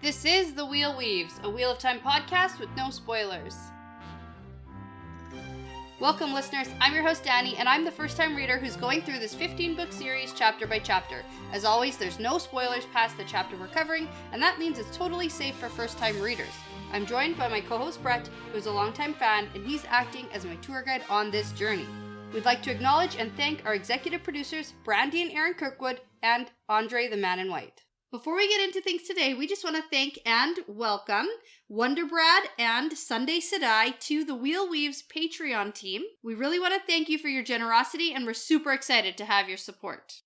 This is The Wheel Weaves, a Wheel of Time podcast with no spoilers. Welcome, listeners. I'm your host, Dani, and I'm the first-time reader who's going through this 15-book series chapter by chapter. As always, there's no spoilers past the chapter we're covering, and that means it's totally safe for first-time readers. I'm joined by my co-host, Brett, who's a longtime fan, and he's acting as my tour guide on this journey. We'd like to acknowledge and thank our executive producers, Brandy and Aaron Kirkwood, and Andre the Man in White. Before we get into things today, we just want to thank and welcome WonderBrad and Sunday Sadai to the Wheel Weaves Patreon team. We really want to thank you for your generosity, and we're super excited to have your support.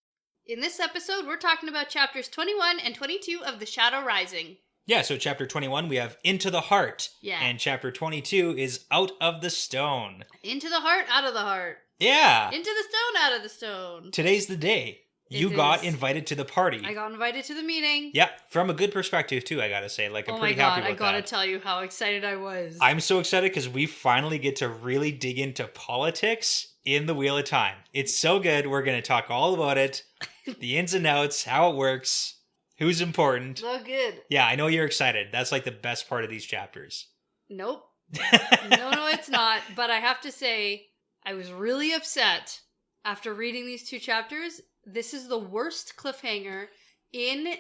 In this episode, we're talking about chapters 21 and 22 of The Shadow Rising. Yeah, so chapter 21, we have Into the Heart. Yeah. And chapter 22 is Out of the Stone. Into the heart, out of the heart. Yeah. Into the stone, out of the stone. Today's the day. You got invited to the party. I got invited to the meeting. Yep, from a good perspective too, I gotta say. Like, I'm pretty Oh happy my god, about I gotta that. tell you how excited I was. I'm so excited because we finally get to really dig into politics in the Wheel of Time. It's so good. We're gonna talk all about it. The ins and outs, how it works, who's important. So good. Yeah, I know you're excited. That's like the best part of these chapters. Nope. No, it's not. But I have to say, I was really upset after reading these two chapters. This is the worst cliffhanger in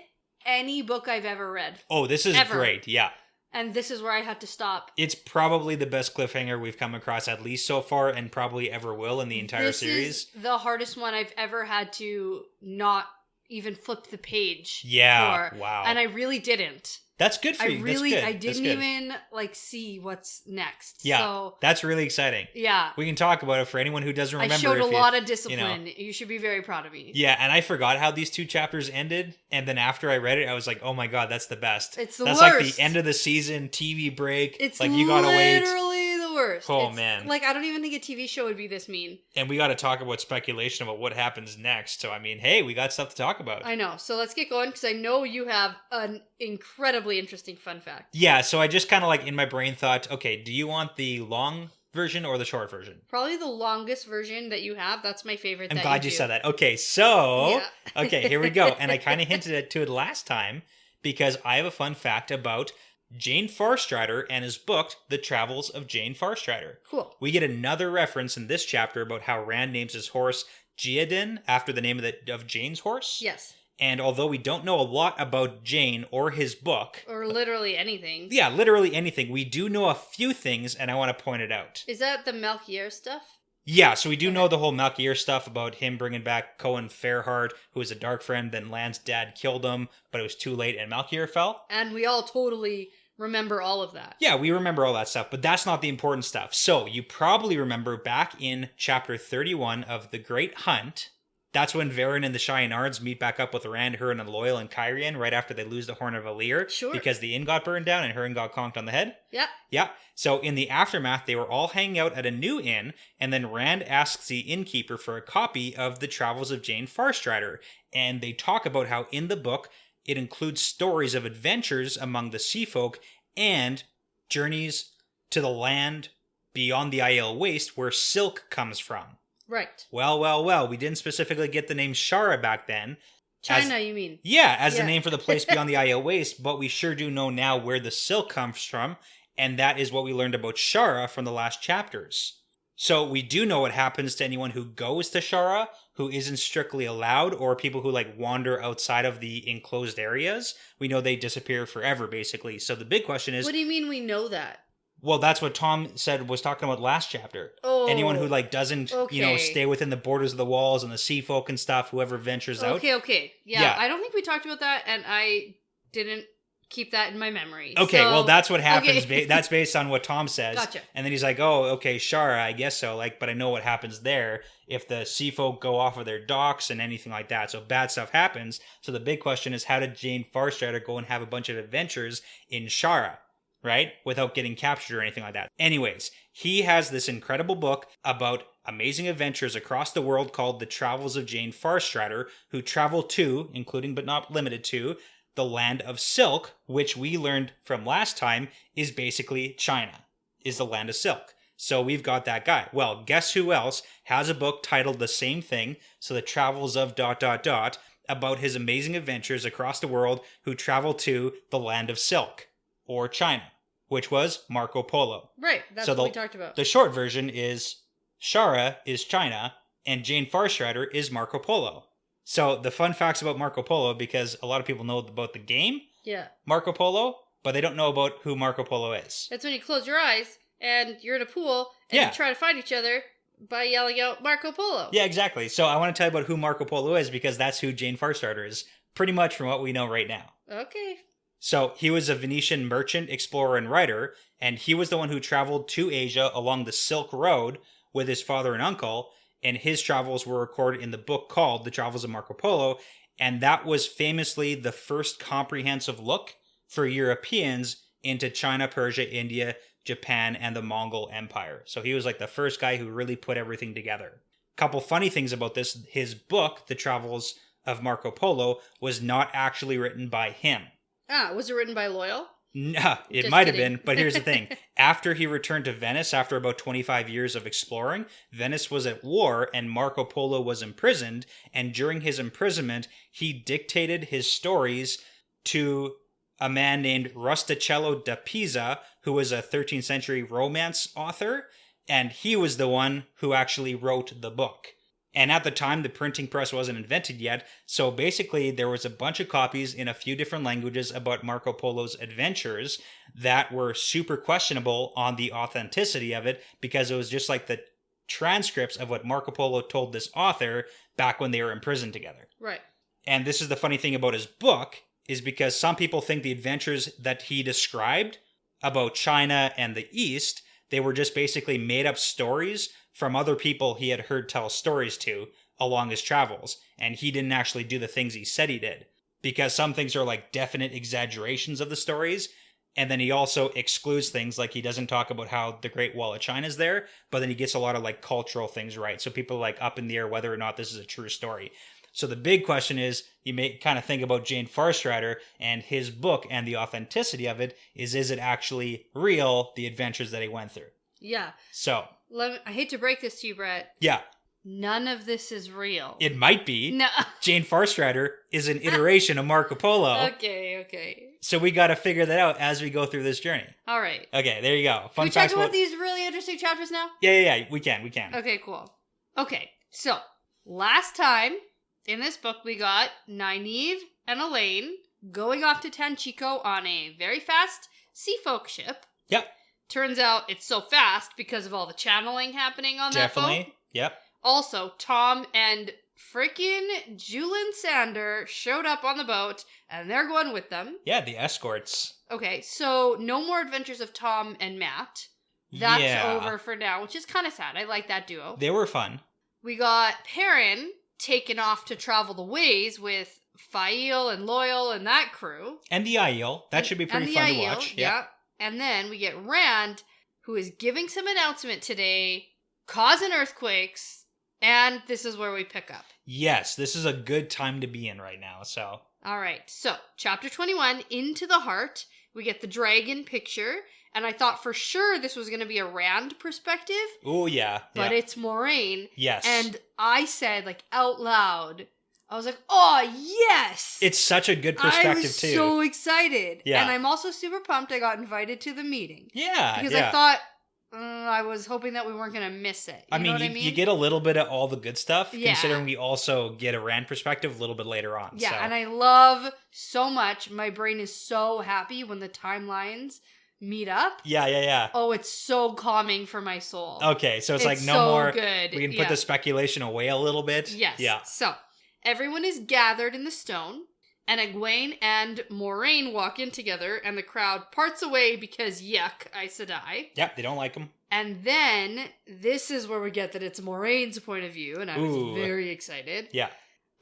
any book I've ever read. Oh, this is great. Yeah. And this is where I had to stop. It's probably the best cliffhanger we've come across, at least so far, and probably ever will in the entire series. This is the hardest one I've ever had to not even flip the page Yeah, for. wow. And I really didn't. That's good for you. That's good. I That's didn't good. even, see what's next. Yeah, So, that's really exciting. yeah. We can talk about it for anyone who doesn't remember. I showed a lot of discipline. You know. You should be very proud of me. Yeah, and I forgot how these two chapters ended, and then after I read it, I was like, oh my god, that's the best. It's the that's worst. Like the end of the season, TV break. It's like, you gotta wait. literally the worst. Oh, It's, man. I don't even think a TV show would be this mean. And we gotta talk about speculation about what happens next. So, I mean, hey, we got stuff to talk about. I know. So let's get going, because I know you have an incredibly interesting fun fact. Yeah, so I just kind of in my brain thought, okay, do you want the long version or the short version? Probably the longest version that you have. That's my favorite. I'm glad you said that. Okay, so, Yeah. okay, here we go. And I kind of hinted to it last time because I have a fun fact about Jane Farstrider and his book, The Travels of Jane Farstrider. Cool. We get another reference in this chapter about how Rand names his horse Geodin after the name of Jane's horse. Yes. And although we don't know a lot about Jane or his book, Or literally anything. yeah, literally anything, we do know a few things, and I want to point it out. Is that the Melchior stuff? Yeah, so we do know the whole Malkier stuff about him bringing back Cohen Fairheart, who was a dark friend, then Lan's dad killed him, but it was too late and Malkier fell. And we all totally remember all of that. Yeah, we remember all that stuff, but that's not the important stuff. So, you probably remember back in chapter 31 of The Great Hunt, that's when Varen and the Cheyennards meet back up with Rand, Hurin, and Loyal and Kyrian right after they lose the Horn of Valir. Sure. Because the inn got burned down and Hurin got conked on the head. Yeah. Yeah. So in the aftermath, they were all hanging out at a new inn, and then Rand asks the innkeeper for a copy of The Travels of Jane Farstrider. And they talk about how in the book, it includes stories of adventures among the sea folk and journeys to the land beyond the Aiel Waste where silk comes from. Right. Well, we didn't specifically get the name Shara back then. China, you mean? Yeah, as the name for the place beyond the Aiel Waste, but we sure do know now where the silk comes from, and that is what we learned about Shara from the last chapters. So we do know what happens to anyone who goes to Shara, who isn't strictly allowed, or people who wander outside of the enclosed areas. We know they disappear forever, basically. So the big question is... What do you mean we know that? Well, that's what Tom was talking about last chapter. Oh, anyone who doesn't, stay within the borders of the walls and the sea folk and stuff, whoever ventures out. Okay. Yeah, I don't think we talked about that, and I didn't keep that in my memory. Okay, so, well, that's what happens. Okay. That's based on what Tom says. Gotcha. And then he's like, oh, okay, Shara, I guess so. But I know what happens there if the sea folk go off of their docks and anything like that. So bad stuff happens. So the big question is, how did Jane Farstrider go and have a bunch of adventures in Shara? Right? Without getting captured or anything like that. Anyways, he has this incredible book about amazing adventures across the world called The Travels of Jane Farstrider, who travel to, including but not limited to, the land of silk, which we learned from last time is basically China, is the land of silk. So we've got that guy. Well, guess who else has a book titled the same thing? So The Travels of ... about his amazing adventures across the world who traveled to the land of silk, or China, which was Marco Polo. Right, that's what we talked about. The short version is Shara is China, and Jane Farstrider is Marco Polo. So the fun facts about Marco Polo, because a lot of people know about the game Marco Polo, but they don't know about who Marco Polo is. That's when you close your eyes and you're in a pool and you try to find each other by yelling out Marco Polo. Yeah, exactly. So I want to tell you about who Marco Polo is, because that's who Jane Farstrider is, pretty much from what we know right now. Okay. So he was a Venetian merchant, explorer, and writer, and he was the one who traveled to Asia along the Silk Road with his father and uncle, and his travels were recorded in the book called The Travels of Marco Polo, and that was famously the first comprehensive look for Europeans into China, Persia, India, Japan, and the Mongol Empire. So he was like the first guy who really put everything together. Couple funny things about this, his book, The Travels of Marco Polo, was not actually written by him. Was it written by Loyal? No, it might have been, but here's the thing. After he returned to Venice, after about 25 years of exploring, Venice was at war and Marco Polo was imprisoned, and during his imprisonment, he dictated his stories to a man named Rustichello da Pisa, who was a 13th century romance author, and he was the one who actually wrote the book. And at the time, the printing press wasn't invented yet, so basically there was a bunch of copies in a few different languages about Marco Polo's adventures that were super questionable on the authenticity of it, because it was just like the transcripts of what Marco Polo told this author back when they were in prison together. Right. And this is the funny thing about his book, is because some people think the adventures that he described about China and the East, they were just basically made up stories from other people he had heard tell stories to along his travels, and he didn't actually do the things he said he did, because some things are like definite exaggerations of the stories, and then he also excludes things, like he doesn't talk about how the Great Wall of China is there, but then he gets a lot of like cultural things right, so people are like up in the air whether or not this is a true story. So the big question is, you may kind of think about Jane Farstrider and his book and the authenticity of it, is it actually real, the adventures that he went through? Yeah. So I hate to break this to you, Brett. Yeah. None of this is real. It might be. No. Jane Farstrider is an iteration of Marco Polo. Okay. So we got to figure that out as we go through this journey. All right. Okay, there you go. Can we talk about these really interesting chapters now? Yeah, we can. Okay, cool. Okay, so last time in this book we got Nynaeve and Elaine going off to Tanchico on a very fast sea folk ship. Yep. Turns out it's so fast because of all the channeling happening on that boat. Definitely. Yep. Also, Tom and freaking Julian Sander showed up on the boat, and they're going with them. Yeah, the escorts. Okay, so no more adventures of Tom and Matt. That's over for now, which is kind of sad. I like that duo. They were fun. We got Perrin taken off to travel the ways with Fail and Loyal and that crew. And the Aiel. That should be pretty fun to watch. Yeah. And then we get Rand, who is giving some announcement today, causing earthquakes, and this is where we pick up. Yes, this is a good time to be in right now, so. All right, so chapter 21, Into the Heart, we get the dragon picture, and I thought for sure this was going to be a Rand perspective. Oh, yeah. But it's Moraine. Yes. And I said, like, out loud, I was like, oh, yes! It's such a good perspective, too. I was so excited. Yeah. And I'm also super pumped I got invited to the meeting. Yeah, Because I thought, I was hoping that we weren't going to miss it. You know what I mean? You get a little bit of all the good stuff, Yeah. considering we also get a Rand perspective a little bit later on. Yeah, so. and I love so much. My brain is so happy when the timelines meet up. Yeah. Oh, it's so calming for my soul. Okay, so it's like no so more. Good. We can put the speculation away a little bit. Yes. Yeah. So everyone is gathered in the stone, and Egwene and Moraine walk in together, and the crowd parts away because yuck, Aes Sedai. Yep, they don't like them. And then this is where we get that it's Moraine's point of view, and I was very excited. Yeah.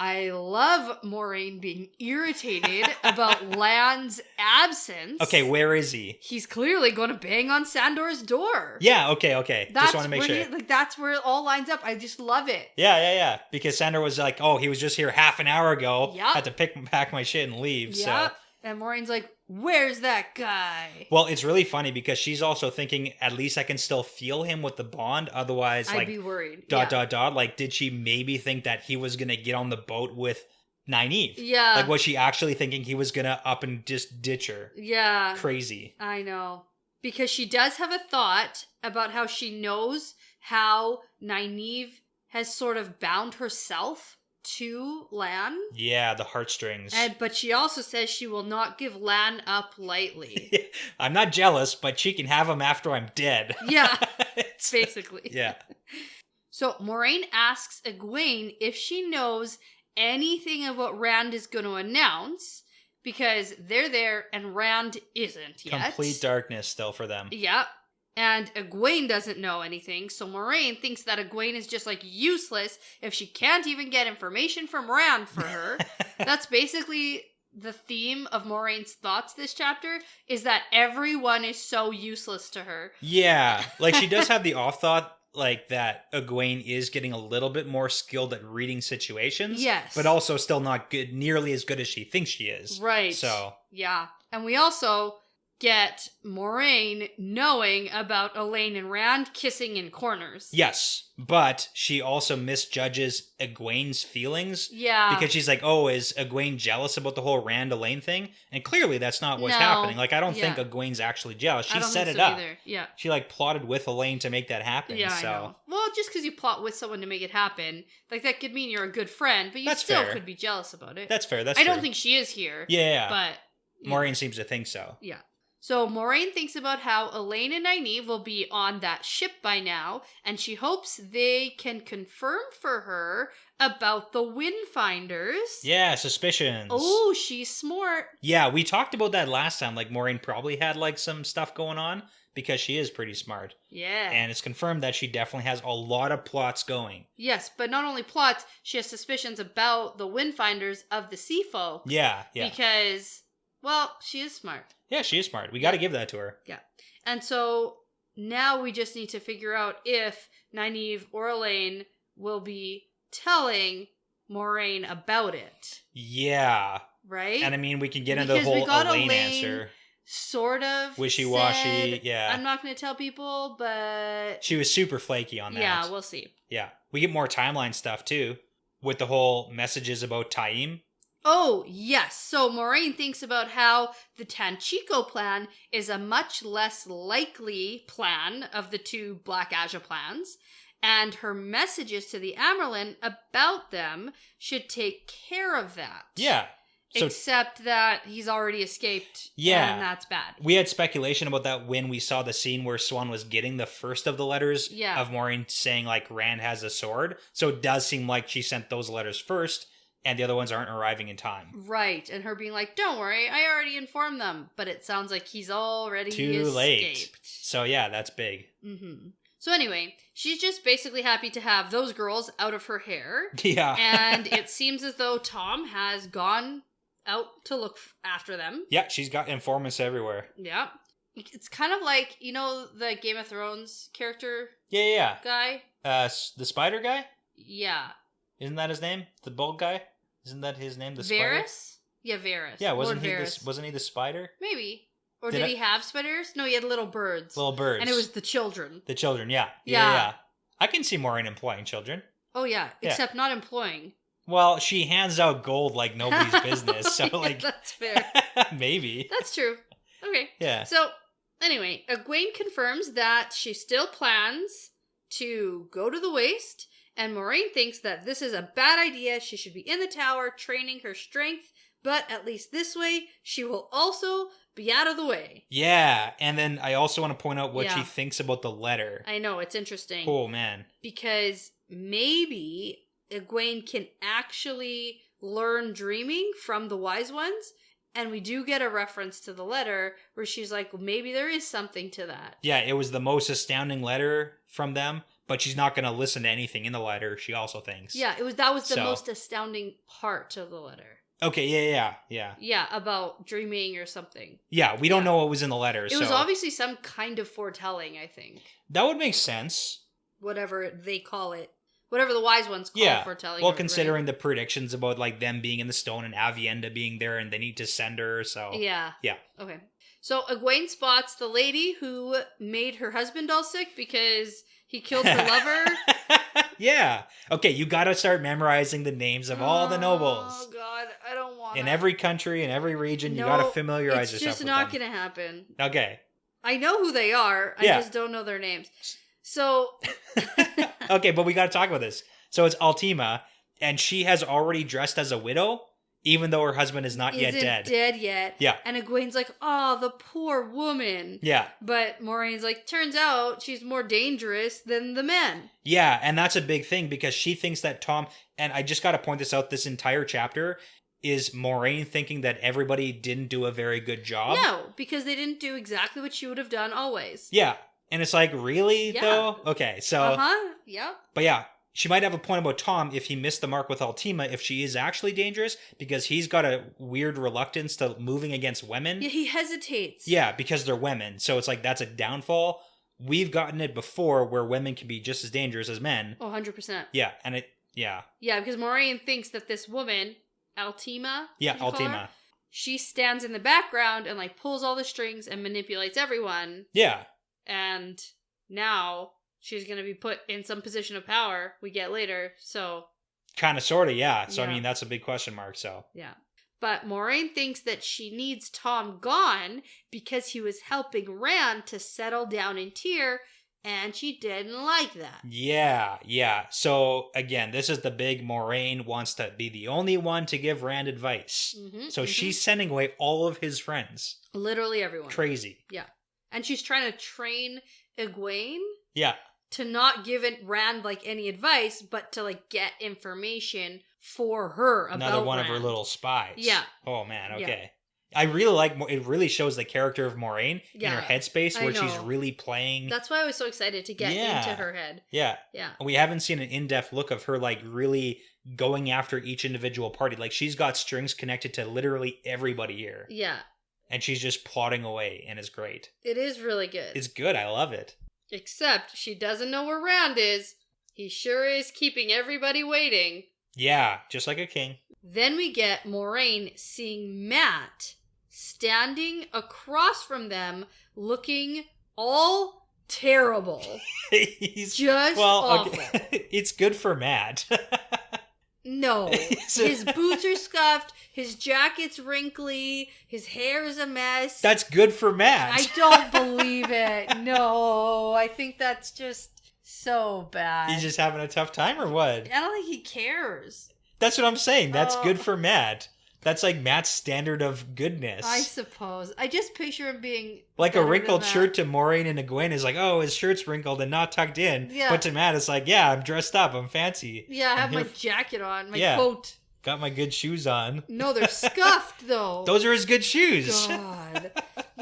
I love Moraine being irritated about Lan's absence. Okay, where is he? He's clearly going to bang on Sandor's door. Yeah, okay. Just want to make sure. That's where it all lines up. I just love it. Yeah. Because Sandor was like, oh, he was just here half an hour ago. Yep. Had to pack my shit and leave. Yeah. So. And Moraine's like, where's that guy? Well, it's really funny because she's also thinking, at least I can still feel him with the bond. Otherwise, I'd be worried. Like, did she maybe think that he was going to get on the boat with Nynaeve. Yeah. Like, was she actually thinking he was gonna up and just ditch her? Yeah. Crazy. I know. Because she does have a thought about how she knows how Nynaeve has sort of bound herself to Lan. Yeah, the heartstrings. But she also says she will not give Lan up lightly. I'm not jealous, but she can have him after I'm dead. Yeah, basically. Yeah. So Moraine asks Egwene if she knows anything of what Rand is going to announce, because they're there and Rand isn't yet. Complete darkness still for them. Yeah. And Egwene doesn't know anything, so Moraine thinks that Egwene is just like useless if she can't even get information from Rand for her. That's basically the theme of Moraine's thoughts this chapter, is that everyone is so useless to her. Yeah, like she does have the off thought, like that Egwene is getting a little bit more skilled at reading situations. Yes. But also still not good, nearly as good as she thinks she is. Right. So. Yeah. And we also get Moraine knowing about Elaine and Rand kissing in corners. Yes, but she also misjudges Egwene's feelings. Yeah. Because she's like, oh, is Egwene jealous about the whole Rand-Elaine thing? And clearly that's not what's happening. Like, I don't think Egwene's actually jealous. She set it up. Either. Yeah. She, like, plotted with Elaine to make that happen. Yeah, so. I know. Well, just because you plot with someone to make it happen, like, that could mean you're a good friend, but you That's still fair. could be jealous about it. That's fair. That's I true. don't think she is here. Yeah. But. Moraine seems to think so. Yeah. So Moraine thinks about how Elaine and Nynaeve will be on that ship by now, and she hopes they can confirm for her about the Windfinders. Yeah, suspicions. Oh, she's smart. Yeah, we talked about that last time. Like, Moraine probably had, like, some stuff going on, because she is pretty smart. Yeah. And it's confirmed that she definitely has a lot of plots going. Yes, but not only plots, she has suspicions about the Windfinders of the Sea Folk. Yeah, yeah. Because, well, she is smart. Yeah, she is smart. We got to give that to her. Yeah. And so now we just need to figure out if Nynaeve or Elaine will be telling Moraine about it. Yeah. Right? And I mean, we can get into Because the we whole got Elaine Elaine answer. Sort of Wishy-washy, said, yeah. I'm not going to tell people, but... She was super flaky on that. Yeah, we'll see. Yeah. We get more timeline stuff, too, with the whole messages about Taim. Oh, yes. So Moraine thinks about how the Tanchico plan is a much less likely plan of the two Black Aja plans, and her messages to the Amerlin about them should take care of that. Yeah. So, except that he's already escaped, yeah, and that's bad. We had speculation about that when we saw the scene where Swan was getting the first of the letters of Moraine saying, like, Rand has a sword. So it does seem like she sent those letters first, and the other ones aren't arriving in time. Right, and her being like, don't worry, I already informed them. But it sounds like he's already Too escaped. late. So yeah, that's big. Mm-hmm. So anyway, she's just basically happy to have those girls out of her hair. Yeah. And it seems as though Tom has gone out to look after them. Yeah, she's got informants everywhere. Yeah. It's kind of like, you know, the Game of Thrones character Yeah. guy? The spider guy? Yeah. Isn't that his name? The bald guy? Isn't that his name? The Varys? spider? Yeah, Varys. Yeah, wasn't he the spider? Maybe. Or did he have spiders? No, he had little birds. Little birds. And it was the children. The children, yeah. Yeah. I can see Moraine employing children. Oh, yeah. Except not employing. Well, she hands out gold like nobody's business, so like... That's fair. Maybe. That's true. Okay. Yeah. So, anyway, Egwene confirms that she still plans to go to the Waste, and Moraine thinks that this is a bad idea. She should be in the tower training her strength, but at least this way, she will also be out of the way. Yeah, and then I also want to point out what she thinks about the letter. I know, it's interesting. Oh, man. Because maybe Egwene can actually learn dreaming from the Wise Ones, and we do get a reference to the letter where she's like, well, maybe there is something to that. Yeah, it was the most astounding letter from them, but she's not going to listen to anything in the letter, she also thinks. Yeah, that was the most astounding part of the letter. Okay, yeah. Yeah, about dreaming or something. Yeah, we don't know what was in the letter. It was obviously some kind of foretelling, I think. That would make sense. Whatever they call it. Whatever the Wise Ones call foretelling. Well, considering the predictions about like them being in the stone and Avienda being there and they need to send her, so... Yeah. Yeah. Okay. So Egwene spots the lady who made her husband all sick because he killed her lover Yeah. Okay, you got to start memorizing the names of all the nobles. Oh, God. I don't want In every country, in every region, you got to familiarize yourself with them. It's just not going to happen. Okay. I know who they are. I just don't know their names. So... Okay, but we got to talk about this. So it's Altima, and she has already dressed as a widow, even though her husband is not yet dead. Dead yet. Yeah. And Egwene's like, oh, the poor woman. Yeah. But Moraine's like, turns out she's more dangerous than the men. Yeah, and that's a big thing because she thinks that Tom, and I just got to point this out, this entire chapter is Moraine thinking that everybody didn't do a very good job. No, because they didn't do exactly what she would have done always. Yeah. And it's like, really, Yeah. though? Okay, so... Uh-huh, yep. But yeah, she might have a point about Tom if he missed the mark with Altima, if she is actually dangerous, because he's got a weird reluctance to moving against women. Yeah, he hesitates. Yeah, because they're women. So it's like, that's a downfall. We've gotten it before where women can be just as dangerous as men. Oh, 100%. Yeah, and it... Yeah. Yeah, because Moraine thinks that this woman, Altima... Yeah, Altima. She stands in the background and, like, pulls all the strings and manipulates everyone. Yeah. And now she's going to be put in some position of power we get later, so... Kind of, sort of, yeah. So, Yeah. I mean, that's a big question mark, so... Yeah. But Moraine thinks that she needs Tom gone because he was helping Rand to settle down in Tyr, and she didn't like that. Yeah. So, again, this is the big Moraine wants to be the only one to give Rand advice. So she's sending away all of his friends. Literally everyone. Crazy. Yeah. And she's trying to train Egwene Yeah. to not give Rand, like, any advice, but to, like, get information for her about Another one Rand. of her little spies. Yeah. Oh, man, Yeah. okay. I really like, it really shows the character of Moraine in Yeah, her headspace I where she's know. really playing. That's why I was so excited to get into her head. Yeah. Yeah. We haven't seen an in-depth look of her, like, really going after each individual party. Like, she's got strings connected to literally everybody here. Yeah. And she's just plodding away, and it's great. It is really good. It's good. I love it. Except she doesn't know where Rand is. He sure is keeping everybody waiting. Yeah, just like a king. Then we get Moraine seeing Matt standing across from them looking all terrible. He's Just awful. Okay. It's good for Matt. No. His boots are scuffed, his jacket's wrinkly, his hair is a mess. That's good for Matt. I don't believe it. No, I think that's just so bad. He's just having a tough time or what? I don't think he cares. That's what I'm saying. That's Oh. good for Matt. That's like Matt's standard of goodness. I suppose. I just picture him being like a better wrinkled than that. shirt to Moraine and Egwene is like, oh, his shirt's wrinkled and not tucked in. Yeah. But to Matt, it's like, yeah, I'm dressed up. I'm fancy. Yeah, I I'm have my here jacket on, my Yeah. coat. Got my good shoes on. No, they're scuffed though. Those are his good shoes. God.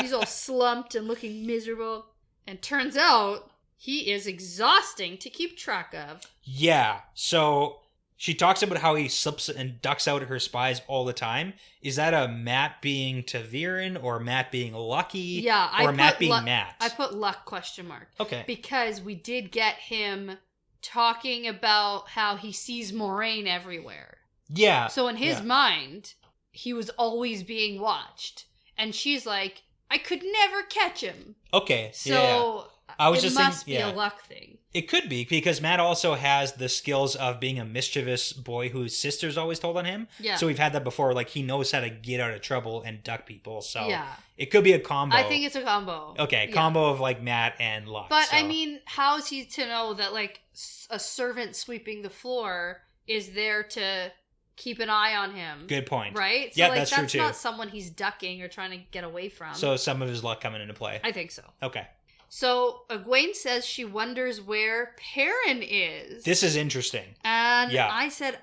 He's all slumped and looking miserable. And turns out he is exhausting to keep track of. Yeah. So she talks about how he slips and ducks out at her spies all the time. Is that a Matt being Taviran or Matt being lucky? Yeah, or Matt being Matt? I put luck question mark. Okay. Because we did get him talking about how he sees Moraine everywhere. Yeah. So in his yeah. mind, he was always being watched. And she's like, I could never catch him. Okay. So yeah. I was it just must thinking, be a luck thing. It could be, because Matt also has the skills of being a mischievous boy whose sister's always told on him. Yeah. So we've had that before. Like, he knows how to get out of trouble and duck people. So Yeah. it could be a combo. I think it's a combo. Okay, Yeah. combo of, like, Matt and luck. But, so. I mean, how is he to know that, like, a servant sweeping the floor is there to keep an eye on him? Good point. Right? So, Yeah, like, that's true, too. not someone he's ducking or trying to get away from. So some of his luck coming into play. I think so. Okay. So Egwene says she wonders where Perrin is. This is interesting. And Yeah. I said,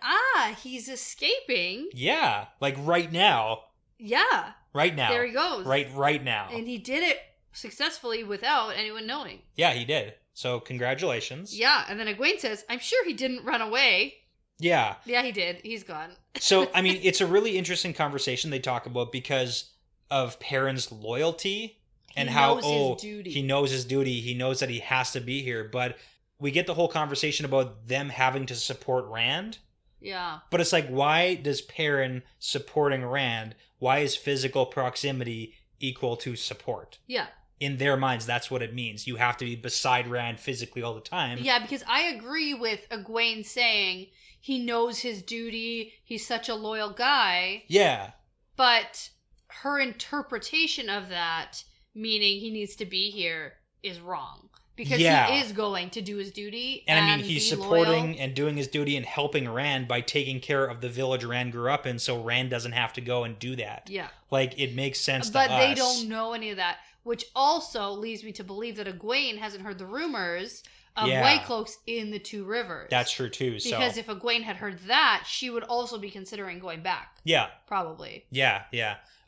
he's escaping. Yeah. Like, right now. Yeah. Right now. There he goes. Right now. And he did it successfully without anyone knowing. Yeah, he did. So congratulations. Yeah. And then Egwene says, I'm sure he didn't run away. Yeah. Yeah, he did. He's gone. So, I mean, it's a really interesting conversation they talk about because of Perrin's loyalty and He how, knows his duty. he knows his duty. He knows that he has to be here. But we get the whole conversation about them having to support Rand. Yeah. But it's like, why does Perrin supporting Rand, why is physical proximity equal to support? Yeah. in their minds, that's what it means. You have to be beside Rand physically all the time. Yeah, because I agree with Egwene saying he knows his duty, he's such a loyal guy. Yeah. But her interpretation of that, meaning he needs to be here, is wrong. Because he is going to do his duty. And I mean, he's supporting loyal. and doing his duty and helping Rand by taking care of the village Rand grew up in, so Rand doesn't have to go and do that. Yeah. Like, it makes sense to But us. they don't know any of that, which also leads me to believe that Egwene hasn't heard the rumors of White Cloaks in the Two Rivers. That's true, too. Because if Egwene had heard that, she would also be considering going back. Yeah. Probably. Yeah.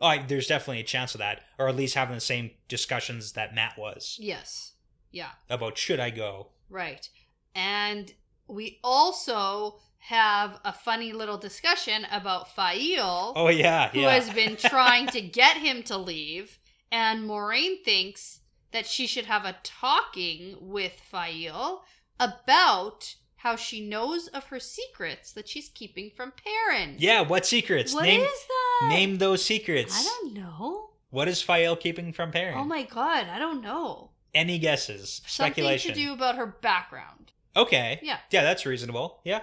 Oh, there's definitely a chance of that. Or at least having the same discussions that Matt was. Yes. Yeah. About should I go? Right. And we also have a funny little discussion about Fail. Oh, yeah. Who has been trying to get him to leave. And Moraine thinks that she should have a talking with Fail about how she knows of her secrets that she's keeping from Perrin. Yeah, what secrets? What is that? Name those secrets. I don't know. What is Fael keeping from Perrin? Oh my god, I don't know. Any guesses? Speculation. Something to do about her background. Okay. Yeah. Yeah, that's reasonable. Yeah.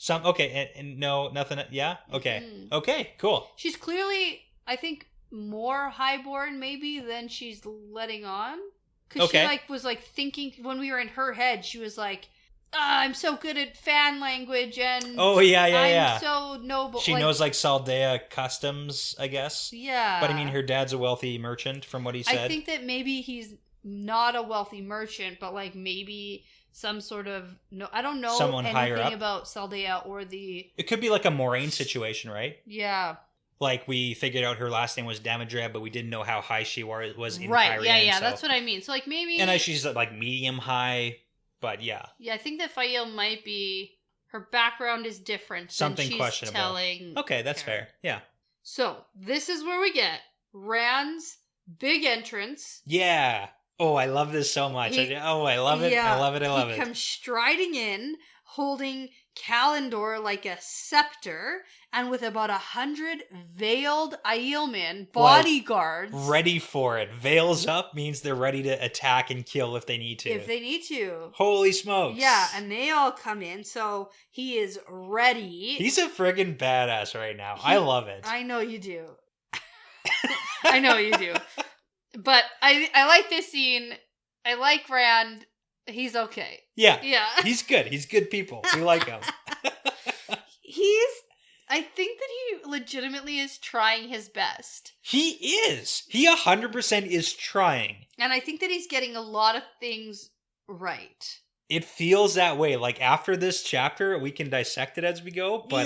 Okay, and no, nothing. Yeah. Okay. Mm. Okay. Cool. She's clearly, I think, more highborn maybe than she's letting on. Because she was thinking when we were in her head, she was like, I'm so good at fan language and I'm so noble. She knows Saldea customs, I guess. Yeah. But I mean, her dad's a wealthy merchant, from what he said. I think that maybe he's not a wealthy merchant, but maybe some sort of I don't know someone higher up about Saldea or the. It could be like a Moraine situation, right? Yeah. Like we figured out her last name was Damodred, but we didn't know how high she was in right. Cairhien, Yeah. That's what I mean. So maybe. And she's medium high, but yeah. Yeah, I think that Fael might be. Her background is different. Something than she's questionable. Telling okay, that's fair. Yeah. So this is where we get Rand's big entrance. Yeah. Oh, I love this so much. I love it. Yeah, I love it. He comes striding in, holding Calendor like a scepter, and with about 100 veiled Aielmen bodyguards. Ready for it. Veils up means they're ready to attack and kill if they need to. If they need to. Holy smokes. Yeah, and they all come in, so he is ready. He's a friggin' badass right now. I love it. I know you do. I know you do. But I like this scene. I like Rand. He's okay. Yeah. Yeah. He's good. He's good people. We like him. I think that he legitimately is trying his best. He is. He 100% is trying. And I think that he's getting a lot of things right. It feels that way. After this chapter, we can dissect it as we go. But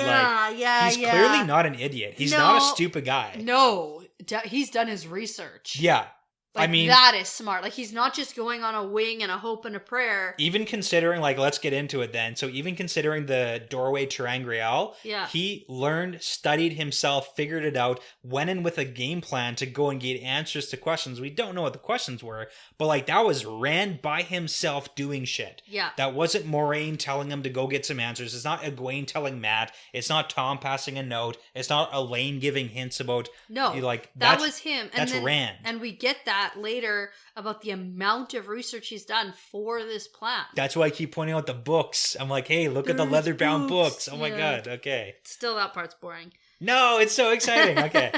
he's clearly not an idiot. He's not a stupid guy. No. He's done his research. Yeah. I mean, that is smart. He's not just going on a wing and a hope and a prayer. Even considering, let's get into it then. So even considering the doorway Terangreal, he learned, studied himself, figured it out, went in with a game plan to go and get answers to questions. We don't know what the questions were, but that was Rand by himself doing shit. Yeah. That wasn't Moraine telling him to go get some answers. It's not Egwene telling Matt. It's not Tom passing a note. It's not Elaine giving hints about... No, that was him. That's Rand. And we get that later about the amount of research he's done for this plan. That's why I keep pointing out the books. I'm like, hey, look at the leather-bound books. Oh my god, okay. Still, that part's boring. No, it's so exciting. Okay.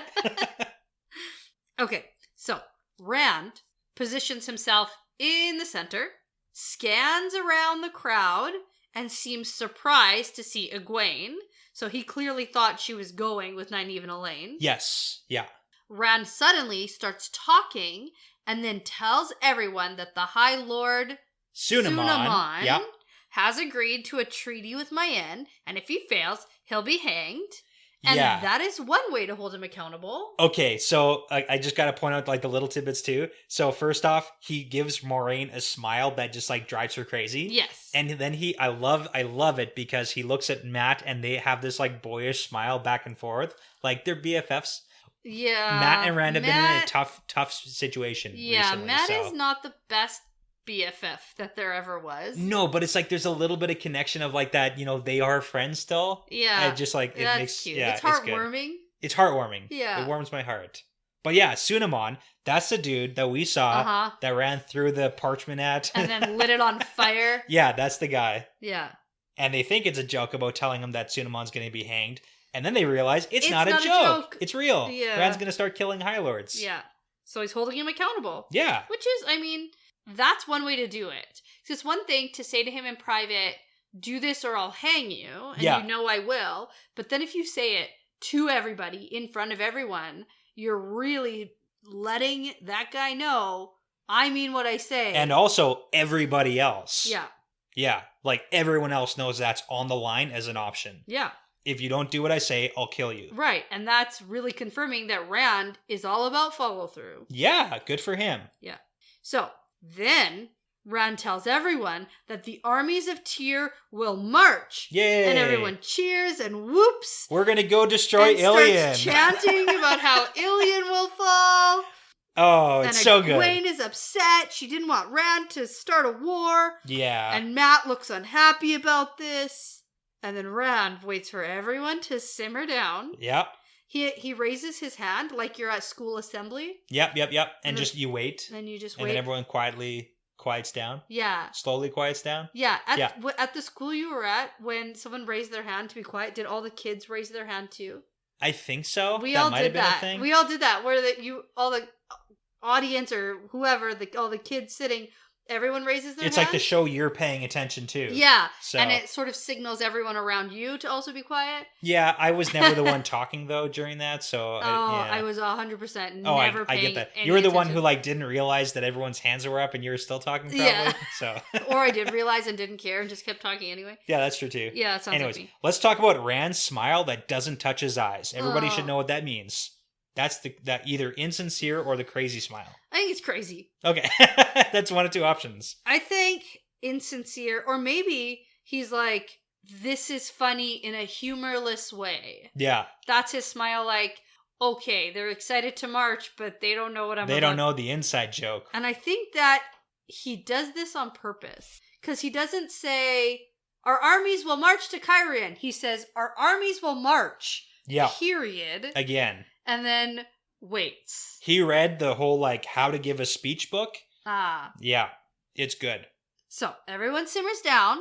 Okay, so Rand positions himself in the center, scans around the crowd, and seems surprised to see Egwene. So he clearly thought she was going with Nynaeve and Elaine. Yes, yeah. Rand suddenly starts talking and then tells everyone that the High Lord Sunamon has agreed to a treaty with Mayenne, and if he fails, he'll be hanged. And that is one way to hold him accountable. Okay, so I just got to point out the little tidbits too. So first off, he gives Moraine a smile that just drives her crazy. Yes. And then I love it because he looks at Matt and they have this boyish smile back and forth. They're BFFs. Yeah. Matt and Rand have been in a tough situation recently. Matt is not the best BFF that there ever was. No, but it's there's a little bit of connection of that, they are friends still. Yeah. It just it that's makes cute. Yeah, it's heartwarming. It's heartwarming. Yeah. It warms my heart. But yeah, Sunamon, that's the dude that we saw that ran through the parchment at. And then lit it on fire. Yeah, that's the guy. Yeah. And they think it's a joke about telling him that Sunamon's going to be hanged. And then they realize it's not a joke. It's real. Yeah. Rand's going to start killing High Lords. Yeah. So he's holding him accountable. Yeah. Which is, I mean, that's one way to do it. It's one thing to say to him in private, do this or I'll hang you. And you know I will. But then if you say it to everybody in front of everyone, you're really letting that guy know I mean what I say. And also everybody else. Yeah. Yeah. Like everyone else knows that's on the line as an option. Yeah. If you don't do what I say, I'll kill you. Right. And that's really confirming that Rand is all about follow through. Yeah. Good for him. Yeah. So then Rand tells everyone that the armies of Tyr will march. Yay! And everyone cheers and whoops. We're going to go destroy and Ilion. Starts chanting about how Ilion will fall. Oh, it's so good. Egwene is upset. She didn't want Rand to start a war. Yeah. And Matt looks unhappy about this. And then Rand waits for everyone to simmer down. Yep. He raises his hand like you're at school assembly. Yep. And just you wait. And you just wait. And then everyone quiets down. Yeah. Slowly quiets down. Yeah. At the school you were at, when someone raised their hand to be quiet, did all the kids raise their hand too? I think so. We that all might did have been that. a thing. We all did that. Where all the audience or whoever, all the kids sitting, everyone raises their hand. It's like the show you're paying attention to. Yeah. So. And it sort of signals everyone around you to also be quiet. Yeah, I was never the one talking though during that, so I was 100% never I paying get that. any You were the attention. one who didn't realize that everyone's hands were up and you were still talking probably. Yeah. So or I did realize and didn't care and just kept talking anyway. Yeah, that's true too. Yeah, that sounds Anyways, like me. let's talk about Rand's smile that doesn't touch his eyes. Everybody should Oh. know what that means. That's that either insincere or the crazy smile. I think it's crazy. Okay. That's one of two options. I think insincere, or maybe he's like, this is funny in a humorless way. Yeah. That's his smile, like, okay, they're excited to march, but they don't know what I'm They don't know the inside joke. And I think that he does this on purpose. Because he doesn't say, our armies will march to Cairhien. He says, our armies will march. Yeah. Period. Again. And then waits. He read the whole, how to give a speech book. Ah. Yeah. It's good. So, everyone simmers down,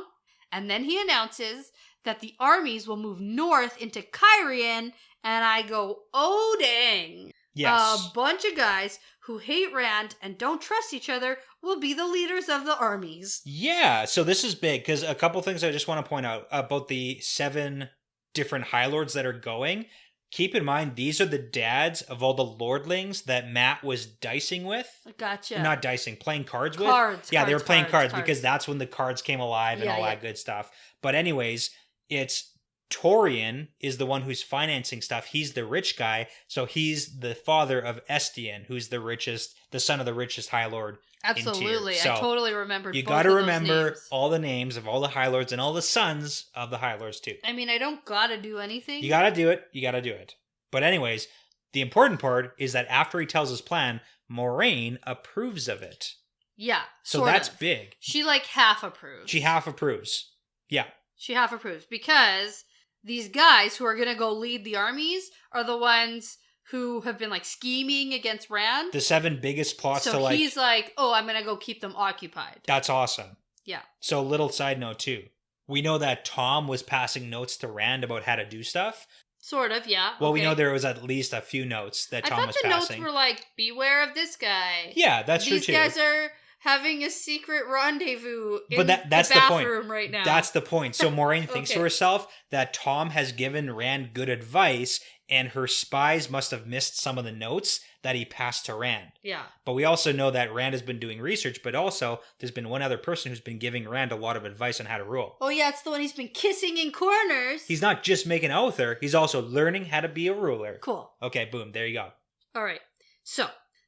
and then he announces that the armies will move north into Cairhien, and I go, oh dang. Yes. A bunch of guys who hate Rand and don't trust each other will be the leaders of the armies. Yeah, so this is big, because a couple things I just want to point out about the 7 different High Lords that are going. Keep in mind, these are the dads of all the lordlings that Matt was dicing with. Gotcha. Not dicing, playing cards with. Yeah, they were playing cards because that's when the cards came alive and all that good stuff. But anyways, it's Torian is the one who's financing stuff. He's the rich guy, so he's the father of Estienne, who's the son of the richest High Lord. Absolutely, so I totally remembered. You both got to of those remember names. all the names of all the High Lords and all the sons of the High Lords too. I mean, I don't gotta do anything. You gotta do it. You gotta do it. But anyways, the important part is that after he tells his plan, Moraine approves of it. Yeah, so that's big. She half approves. She half approves. Yeah. She half approves because these guys who are gonna go lead the armies are the ones who have been scheming against Rand. The 7 biggest plots so he's like, oh, I'm gonna go keep them occupied. That's awesome. Yeah. So little side note too. We know that Tom was passing notes to Rand about how to do stuff. Sort of, yeah. Well, we know there was at least a few notes that Tom was passing. I thought the notes were beware of this guy. Yeah, that's true too. These guys are having a secret rendezvous in that's the bathroom right now. That's the point. So Moraine thinks to herself that Tom has given Rand good advice, and her spies must have missed some of the notes that he passed to Rand. Yeah. But we also know that Rand has been doing research, but also there's been one other person who's been giving Rand a lot of advice on how to rule. Oh yeah, it's the one he's been kissing in corners. He's not just making out with her, he's also learning how to be a ruler. Cool. Okay, boom, there you go. All right. So,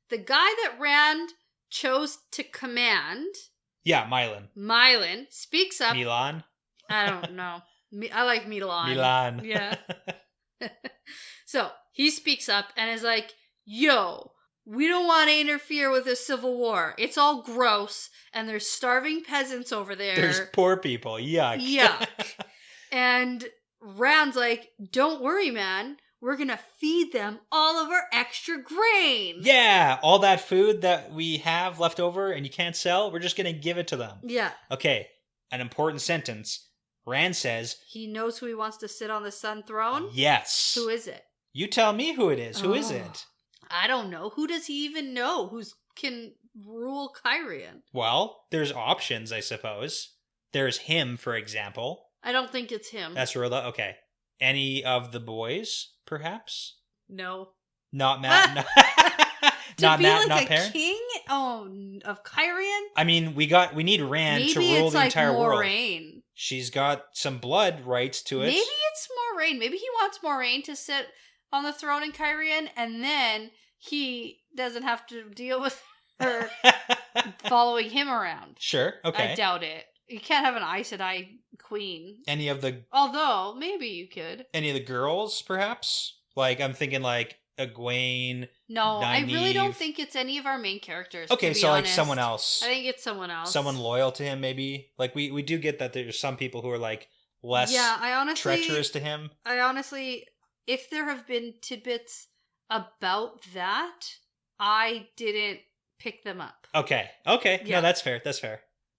the guy that Rand chose to command... Yeah, Mylan speaks up... Milan? I don't know. I like Milan. Milan. Yeah. So, he speaks up and is like, yo, we don't want to interfere with this civil war. It's all gross, and there's starving peasants over there. There's poor people. Yuck. Yuck. And Rand's like, don't worry, man. we're going to feed them all of our extra grain. Yeah, all that food that we have left over and you can't sell, we're just going to give it to them. Yeah. Okay, an important sentence. Rand says... He knows who he wants to sit on the Sun Throne? Yes. Who is it? You tell me who it is. Who is it? I don't know. Who does he even know can rule Kyrian? Well, there's options, I suppose. There's him, for example. I don't think it's him. That's Rilla? Okay. Any of the boys, perhaps? No. Not Matt? No. Not Matt, not a Perrin? king? Oh, of Kyrian? I mean, we need Rand to rule the entire world. Moraine. She's got some blood rights to it. Maybe it's Moraine. Maybe he wants Moraine to sit on the throne in Kyrian, and then he doesn't have to deal with her following him around. Sure, okay. I doubt it. You can't have an Aes Sedai queen. Although, maybe you could. Any of the girls, perhaps? Like, I'm thinking like Egwene. No, Nynaeve. I really don't think it's any of our main characters. Okay, so honest. like someone else. I think it's someone else. Someone loyal to him, maybe. Like we do get that there's some people who are like less treacherous to him. I honestly, if there have been tidbits about that, I didn't pick them up. Okay. Yeah. No, that's fair.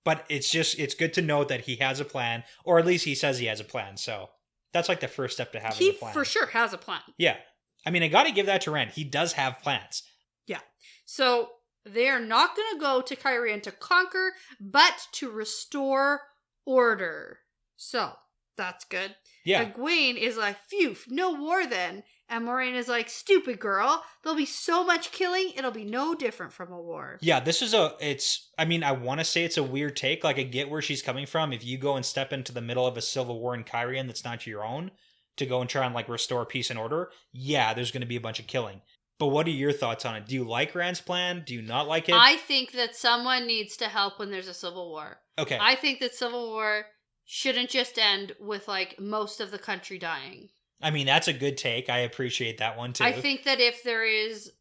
But it's good to know that he has a plan, or at least he says he has a plan. So that's like the first step to having a plan. He for sure has a plan. Yeah. I mean, I got to give that to Rand. He does have plans. Yeah. So they're not going to go to Kyrian to conquer, but to restore order. So that's good. Yeah. Egwene is like, phew, no war then. And Moraine is like, stupid girl. There'll be so much killing, it'll be no different from a war. Yeah, I want to say it's a weird take. Like, I get where she's coming from. If you go and step into the middle of a civil war in Kyrian that's not your own, to go and try and like restore peace and order, yeah, there's going to be a bunch of killing. But what are your thoughts on it? Do you like Rand's plan? Do you not like it? I think that someone needs to help when there's a civil war. Okay. I think that civil war shouldn't just end with like most of the country dying. I mean, that's a good take. I appreciate that one too. I think that if there is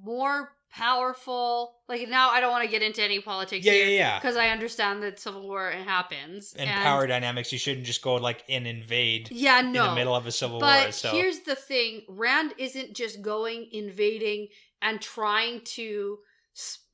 more powerful, like now I don't want to get into any politics yeah. Because I understand that civil war happens. And power dynamics, you shouldn't just go like invade in the middle of a civil war. So here's the thing. Rand isn't just going, invading, and trying to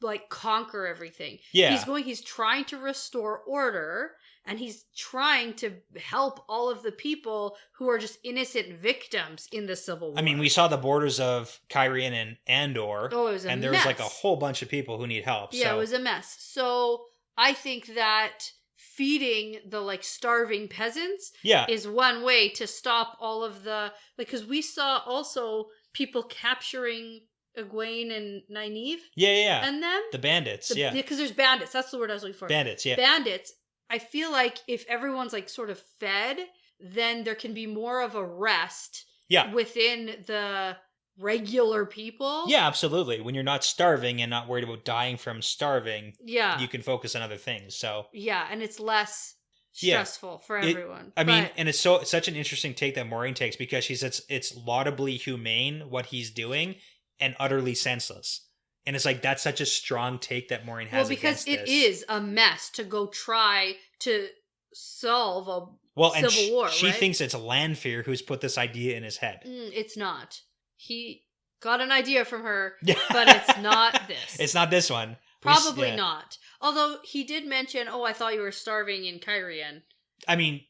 like conquer everything. Yeah. He's trying to restore order. And he's trying to help all of the people who are just innocent victims in the Civil War. I mean, we saw the borders of Kyrian and Andor. Oh, it was a mess. And there was like a whole bunch of people who need help. Yeah, it was a mess. So I think that feeding the like starving peasants is one way to stop all of the... Because we saw also people capturing Egwene and Nynaeve. Yeah. And them. The bandits, yeah. Because there's bandits. That's the word I was looking for. Bandits, yeah. Bandits. I feel like if everyone's like sort of fed, then there can be more of a rest within the regular people. Yeah, absolutely. When you're not starving and not worried about dying from starving, you can focus on other things. So yeah, and it's less stressful for everyone. And it's such an interesting take that Moraine takes because she says it's laudably humane what he's doing and utterly senseless. And it's like, that's such a strong take that Moraine has against this. Well, because it is a mess to go try to solve a civil war, she thinks it's Lanfear who's put this idea in his head. It's not. He got an idea from her, but it's not this. It's not this one. Probably not. Although he did mention, I thought you were starving in Kyrian. I mean,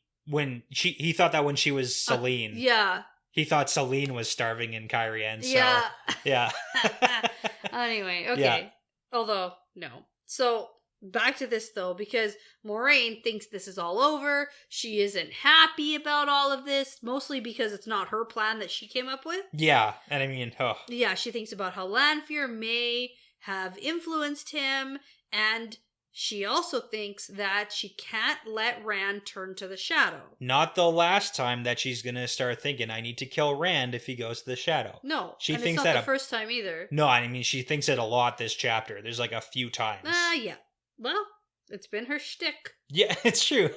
he thought that when she was Selene. Yeah. He thought Selene was starving in Kyrian, so... Yeah. Anyway, okay. Yeah. Although, no. So, back to this, though, because Moraine thinks this is all over. She isn't happy about all of this, mostly because it's not her plan that she came up with. Yeah, and I mean, Yeah, she thinks about how Lanfear may have influenced him, and... She also thinks that she can't let Rand turn to the Shadow. Not the last time that she's going to start thinking, I need to kill Rand if he goes to the Shadow. No, she and thinks it's not the first time either. No, I mean, she thinks it a lot this chapter. There's like a few times. Yeah. Well, it's been her shtick. Yeah, it's true.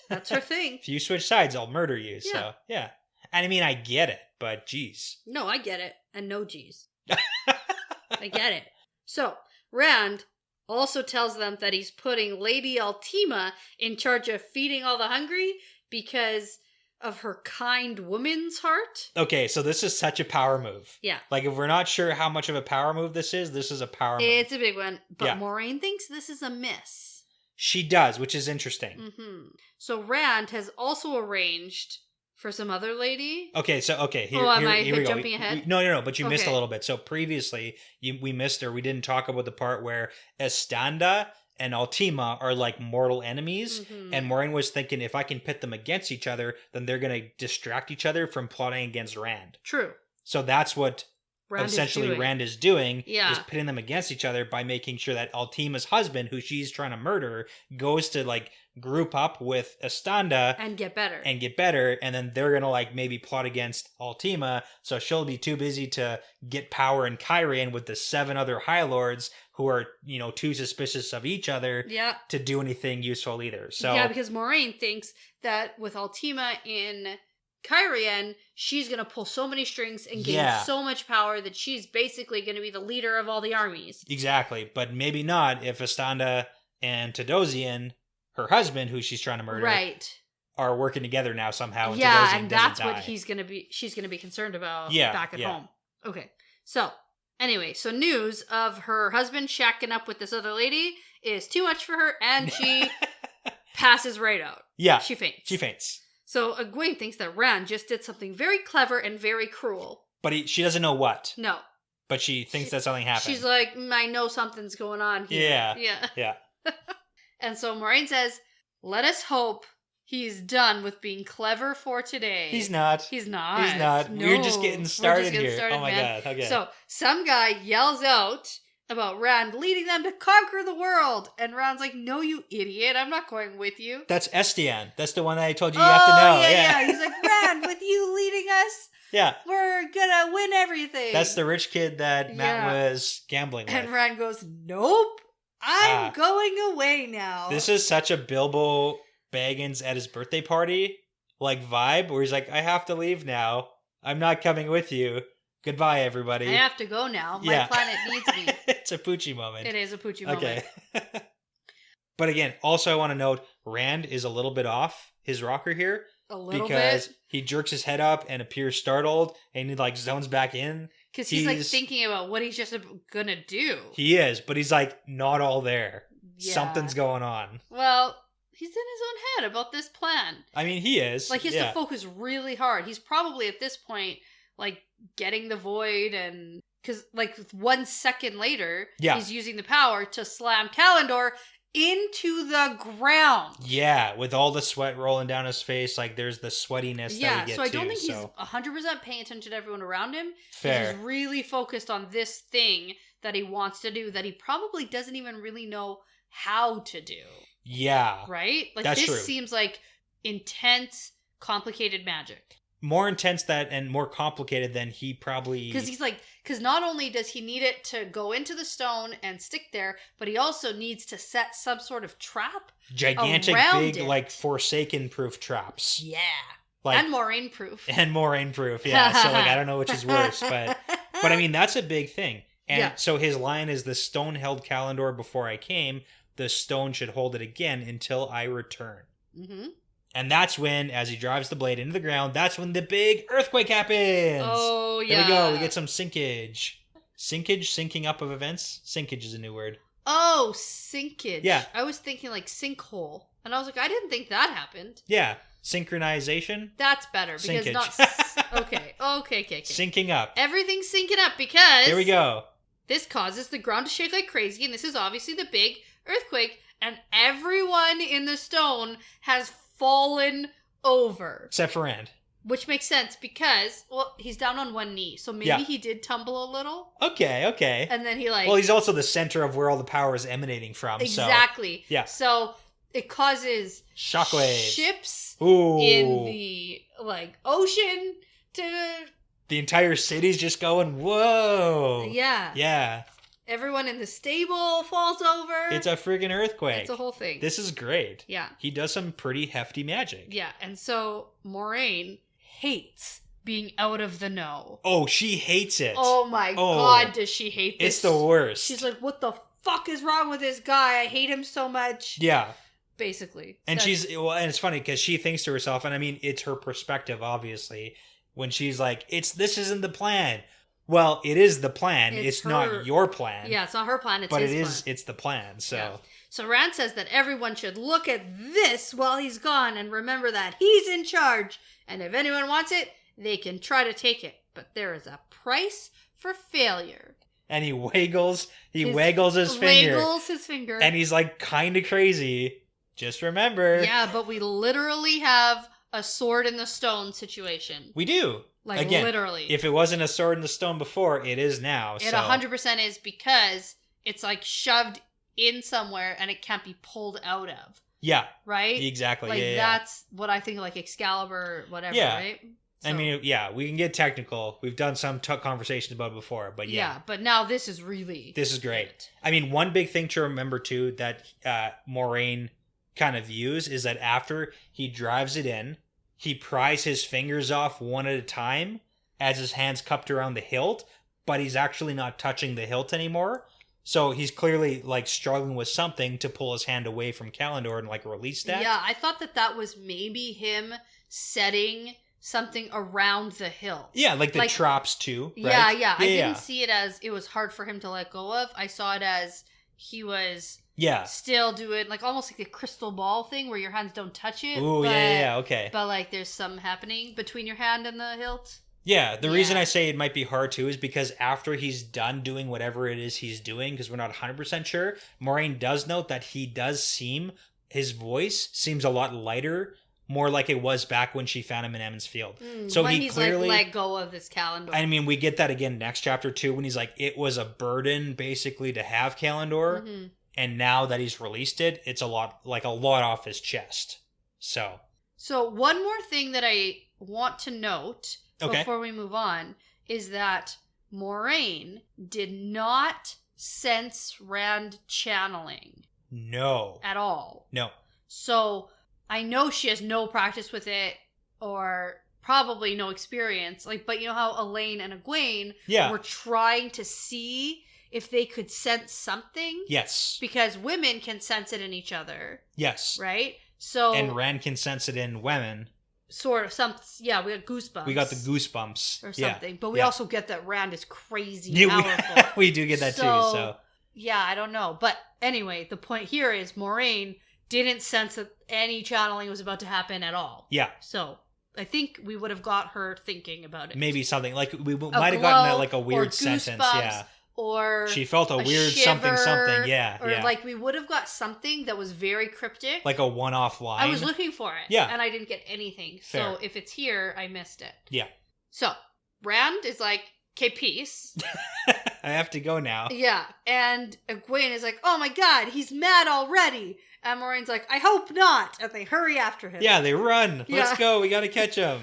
That's her thing. If you switch sides, I'll murder you. Yeah. So, yeah. And I mean, I get it, but geez. No, I get it. And no geez. I get it. So, Rand... also tells them that he's putting Lady Altima in charge of feeding all the hungry because of her kind woman's heart. Okay, so this is such a power move. Yeah. Like, if we're not sure how much of a power move this is a power move. It's a big one. But Yeah. Moiraine thinks this is a miss. She does, which is interesting. Mm-hmm. So Rand has also arranged for some other lady. Okay, here am we I go. jumping ahead? No, but you missed a Okay. little bit. So previously, we missed, or we didn't talk about the part where Estanda and Altima are like mortal enemies, Mhm. and Moiraine was thinking, if I can pit them against each other, then they're going to distract each other from plotting against Rand. True. So that's what Rand essentially is doing. Rand is doing, Yeah. is pitting them against each other by making sure that Altima's husband, who she's trying to murder, goes to like group up with Estanda And get better. and get better, and then they're gonna like maybe plot against Altima, so she'll be too busy to get power in Kyrian with the 7 other High Lords who are, too suspicious of each other yeah. to do anything useful either. So Yeah, because Moiraine thinks that with Altima in Kyrian, she's going to pull so many strings and gain Yeah. so much power that she's basically going to be the leader of all the armies. exactly, but maybe not if Estanda and Tadosian, her husband, who she's trying to murder, Right. are working together now somehow. And Yeah, Tadosian and doesn't that's die. what she's going to be concerned about Yeah, back at yeah. home. Okay. So, anyway, so news of her husband shacking up with this other lady is too much for her, and she passes right out. Yeah, She faints. she faints. So Egwene thinks that Rand just did something very clever and very cruel. But she doesn't know what. No. But she thinks that something happened. She's like, I know something's going on here. Yeah. Yeah. Yeah. And so Moiraine says, let us hope he's done with being clever for today. He's not. He's not. He's not. No. We're just getting started getting here. started, Oh my man. god. Okay. So some guy yells out about Rand leading them to conquer the world. And Rand's like, no, you idiot. I'm not going with you. That's Estienne. That's the one that I told you have to know. Yeah. He's like, Rand, with you leading us, Yeah. we're gonna win everything. That's the rich kid that Matt Yeah. was gambling with. And Rand goes, nope, I'm going away now. This is such a Bilbo Baggins at his birthday party like vibe where he's like, I have to leave now. I'm not coming with you. Goodbye, everybody. I have to go now. My Yeah. planet needs me. It's a Poochie moment. It is a Poochie moment. Okay. But again, also I want to note Rand is a little bit off his rocker here A little because bit. he jerks his head up and appears startled and he like zones back in. Because he's like thinking about what he's just gonna do. He is, but he's like not all there. Yeah. Something's going on. Well, he's in his own head about this plan. I mean, he is. Like, he has to focus really hard. He's probably at this point, like, getting the void and... Because, like, 1 second later, he's using the power to slam Kalendor into the ground. Yeah, with all the sweat rolling down his face, like, there's the sweatiness that we get so I don't too, think he's 100% paying attention to everyone around him. Fair. He's really focused on this thing that he wants to do that he probably doesn't even really know how to do. Yeah. Right? Like, That's this true. seems like intense, complicated magic. More intense and more complicated than he probably... Because not only does he need it to go into the stone and stick there, but he also needs to set some sort of trap. Gigantic, around big, it. like, Forsaken-proof traps. Yeah. Like, And Moraine proof. And Moraine-proof, yeah. So, like, I don't know which is worse, but I mean, that's a big thing. And so his line is, the stone held Kalendor before I came, the stone should hold it again until I return. Mm-hmm. And that's when, as he drives the blade into the ground, that's when the big earthquake happens. Oh, yeah. There we go. We get some sinkage. Sinkage? Sinking up of events? Sinkage is a new word. Oh, sinkage. Yeah. I was thinking like sinkhole. And I was like, I didn't think that happened. Yeah. Synchronization? That's better. Because Sinkage. not... Okay. Sinking up. Everything's sinking up because... There we go. This causes the ground to shake like crazy, and this is obviously the big earthquake, and everyone in the stone has fallen over. Except for Rand. Which makes sense because, well, he's down on one knee, so maybe he did tumble a little. Okay. And then he like... Well, he's also the center of where all the power is emanating from. Exactly. So, yeah. So it causes... Shockwaves. Ships Ooh. in the, like, ocean to... The entire city's just going, whoa. Yeah. Yeah. Everyone in the stable falls over. It's a friggin' earthquake. It's a whole thing. This is great. Yeah. He does some pretty hefty magic. Yeah, and so Moraine hates being out of the know. Oh, she hates it. Oh my god, does she hate this? It's the worst. She's like, what the fuck is wrong with this guy? I hate him so much. Yeah. basically. And So- and it's funny because she thinks to herself, and I mean, it's her perspective, obviously, when she's like, this isn't the plan. Well, it is the plan. It's not your plan. Yeah, it's not her plan. It's but his it plan. is. It's the plan. So. Yeah. So Rand says that everyone should look at this while he's gone and remember that he's in charge. And if anyone wants it, they can try to take it. But there is a price for failure. And he waggles his finger. Waggles his finger. And he's like kind of crazy. Just remember. Yeah, but we literally have a sword in the stone situation. We do. Like, again, literally. If it wasn't a sword in the stone before, it is now. It 100% is, because it's like shoved in somewhere and it can't be pulled out of. Yeah. Right? Exactly. Like, yeah, that's what I think, like Excalibur, whatever, Yeah. right? I mean, yeah, we can get technical. We've done some conversations about it before, but yeah. But now this is really... This is great. I mean, one big thing to remember, too, that Moiraine kind of views is that after he drives it in, he pries his fingers off one at a time as his hand's cupped around the hilt, but he's actually not touching the hilt anymore. So he's clearly, like, struggling with something to pull his hand away from Kalendor and, like, release that. Yeah, I thought that was maybe him setting something around the hilt. Yeah, like the traps, too, Yeah. right? I didn't see it as it was hard for him to let go of. I saw it as he was... still doing, like, almost like the crystal ball thing where your hands don't touch it. Ooh, yeah, okay. But, like, there's something happening between your hand and the hilt. Yeah, the reason I say it might be hard, too, is because after he's done doing whatever it is he's doing, because we're not 100% sure, Moiraine does note that his voice seems a lot lighter, more like it was back when she found him in Emmons Field. So when he's clearly... like, let go of this Kalendor. I mean, we get that again next chapter, too, when he's like, it was a burden, basically, to have Kalendor. Mm-hmm. And now that he's released it, it's a lot off his chest. So one more thing that I want to note before we move on is that Moiraine did not sense Rand channeling. No. At all. No. So I know she has no practice with it or probably no experience. Like, but you know how Elaine and Egwene were trying to see if they could sense something? Yes. Because women can sense it in each other. Yes. Right? So... And Rand can sense it in women. Sort of. We got goosebumps. We got the goosebumps. Or something. Yeah. But we also get that Rand is crazy powerful. We do get that too, so... Yeah, I don't know. But anyway, the point here is Moiraine didn't sense that any channeling was about to happen at all. Yeah. So... I think we would have got her thinking about it. Maybe something. Like, we might have gotten that, like, a weird sentence. Yeah. Or she felt a weird shiver, something. Yeah. Or like we would have got something that was very cryptic. Like a one-off line. I was looking for it. Yeah. And I didn't get anything. Fair. So if it's here, I missed it. Yeah. So Rand is like, okay, peace. I have to go now. Yeah. And Egwene is like, oh my god, he's mad already. And Moraine's like, I hope not. And they hurry after him. Yeah, they run. Yeah. Let's go. We gotta catch him.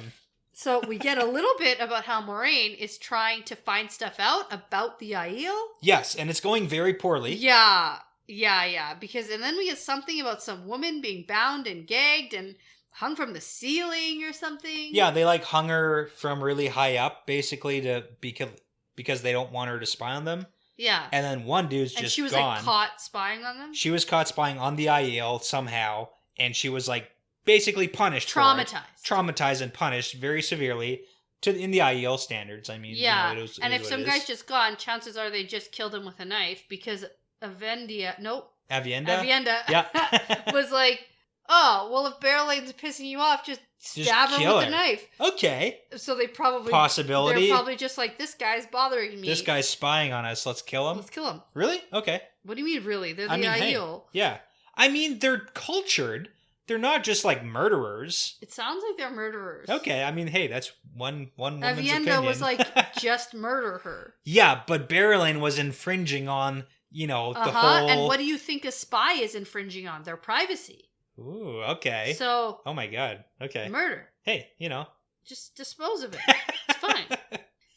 So we get a little bit about how Moiraine is trying to find stuff out about the Aiel. Yes, and it's going very poorly. Yeah. Because, and then we get something about some woman being bound and gagged and hung from the ceiling or something. Yeah, they like hung her from really high up, basically because they don't want her to spy on them. Yeah. And then one dude's just gone. And she was like caught spying on them? She was caught spying on the Aiel somehow, and she was like basically punished. Traumatized and punished very severely in the Aiel standards. I mean, yeah. And if some guy's just gone, chances are they just killed him with a knife because Avienda yeah. was like, oh, well, if Barrelane's pissing you off, just stab her with a knife. Okay. So they probably... Possibility. They're probably just like, this guy's bothering me. This guy's spying on us. Let's kill him. Really? Okay. What do you mean, really? They're the Aiel. Hey, yeah. I mean, they're cultured. They're not just like murderers. It sounds like they're murderers. Okay, I mean, hey, that's one woman's opinion. Avienda was like, just murder her. Yeah, but Barrelane was infringing on, the whole... And what do you think a spy is infringing on? Their privacy. Ooh, okay. So... Oh my god, okay. Murder. Hey, Just dispose of it. It's fine.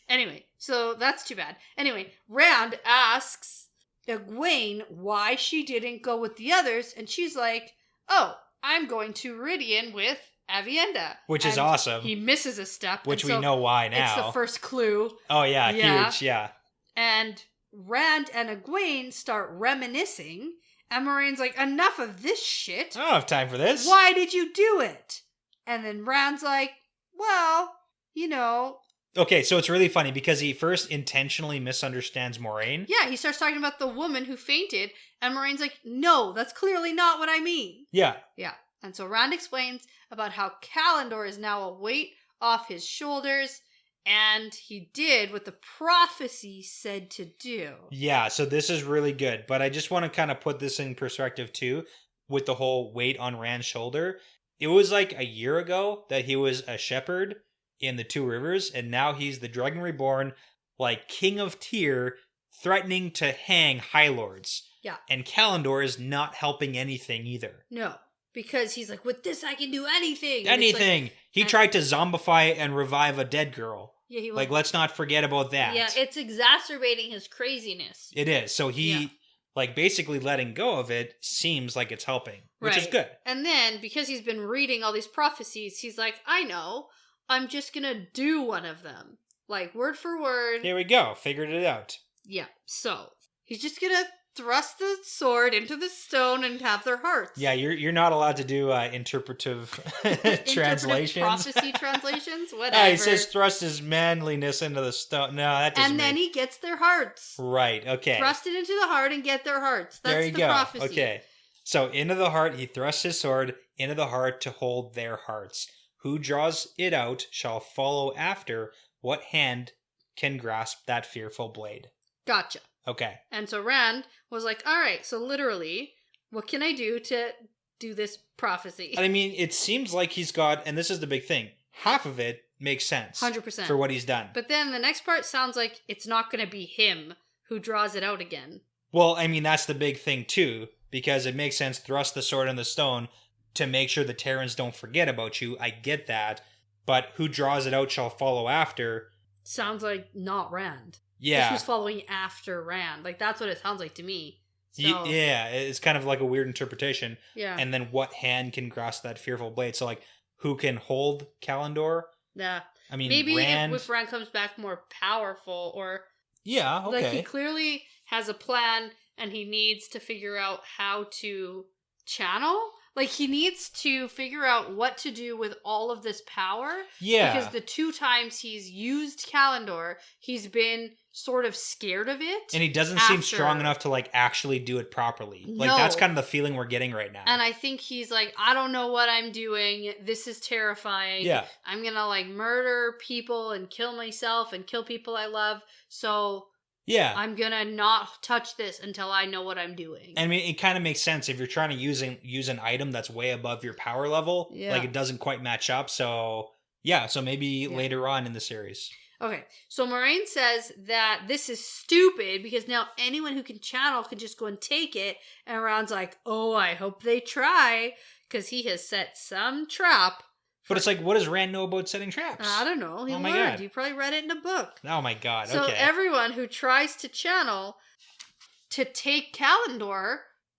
Anyway, so that's too bad. Anyway, Rand asks Egwene why she didn't go with the others, and she's like, oh... I'm going to Ridian with Avienda. Which is awesome. He misses a step. Which we know why now. It's the first clue. Oh, yeah. Huge, yeah. And Rand and Egwene start reminiscing, And Moraine's like, enough of this shit. I don't have time for this. Why did you do it? And then Rand's like, well, you know. Okay, so it's really funny because he first intentionally misunderstands Moraine. Yeah, he starts talking about the woman who fainted, and Moraine's like, no, that's clearly not what I mean. Yeah. Yeah. And so Rand explains about how Kalendor is now a weight off his shoulders, and he did what the prophecy said to do. Yeah, so this is really good, but I just want to kind of put this in perspective too, with the whole weight on Rand's shoulder. It was like a year ago that he was a shepherd in the Two Rivers, and now he's the Dragon Reborn, like King of Tyr, threatening to hang High Lords. Yeah. And Kalendor is not helping anything either. No, because he's like, with this I can do anything. Anything! Like, he tried to zombify and revive a dead girl. Yeah, he like, let's not forget about that. Yeah, it's exacerbating his craziness. It is. So he, like, basically letting go of it seems like it's helping, which is good. And then, because he's been reading all these prophecies, he's like, I know, I'm just gonna do one of them. Like, word for word. Here we go. Figured it out. Yeah, so he's just gonna thrust the sword into the stone and have their hearts. Yeah, you're not allowed to do interpretive translations. Prophecy translations? Whatever. He says thrust his manliness into the stone. No, that doesn't And then he gets their hearts. Right, okay. Thrust it into the heart and get their hearts. That's there you the go. prophecy. Okay. So into the heart, he thrusts his sword into the heart to hold their hearts. Who draws it out shall follow after. What hand can grasp that fearful blade? Gotcha. Okay. And so Rand was like, all right, so literally, what can I do to do this prophecy? I mean, it seems like he's got, and this is the big thing, half of it makes sense. 100%. For what he's done. But then the next part sounds like it's not going to be him who draws it out again. Well, I mean, that's the big thing too, because it makes sense, thrust the sword in the stone to make sure the Terrans don't forget about you. I get that. But who draws it out shall follow after. Sounds like not Rand. Yeah. Who's following after Rand. Like, that's what it sounds like to me. So, yeah, it's kind of like a weird interpretation. Yeah. And then what hand can grasp that fearful blade? So, like, who can hold Kalendor? Yeah. I mean, maybe Rand... if Rand comes back more powerful, or... Yeah, okay. Like, he clearly has a plan, and he needs to figure out how to channel. Like, he needs to figure out what to do with all of this power. Yeah. Because the 2 times he's used Kalendor, he's been sort of scared of it. And he doesn't seem strong enough to, like, actually do it properly. Like, that's kind of the feeling we're getting right now. And I think he's like, I don't know what I'm doing. This is terrifying. Yeah. I'm gonna, like, murder people and kill myself and kill people I love. So... Yeah. I'm gonna not touch this until I know what I'm doing. I mean, it kind of makes sense if you're trying to use an item that's way above your power level. Yeah. Like, it doesn't quite match up. So, yeah. So maybe later on in the series. Okay. So Moraine says that this is stupid because now anyone who can channel can just go and take it. And Rand's like, oh, I hope they try. Because he has set some trap. But it's like, what does Rand know about setting traps? I don't know. He learned. God. You probably read it in a book. Oh my god, so okay. So everyone who tries to channel to take Kalendor,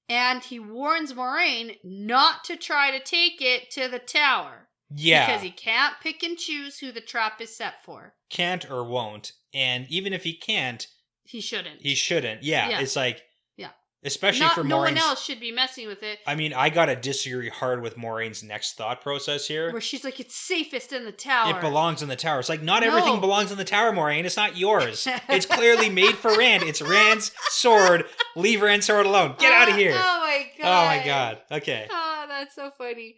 and he warns Moraine not to try to take it to the tower. Yeah. Because he can't pick and choose who the trap is set for. Can't or won't. And even if he can't... He shouldn't. He shouldn't. Yeah. It's like... Yeah. Especially for Moraine's... No one else should be messing with it. I mean, I gotta disagree hard with Moraine's next thought process here. Where she's like, it's safest in the tower. It belongs in the tower. It's like, not everything belongs in the tower, Moraine. It's not yours. It's clearly made for Rand. It's Rand's sword. Leave Rand's sword alone. Get out of here. Oh my god. Oh my god. Okay. Oh, that's so funny.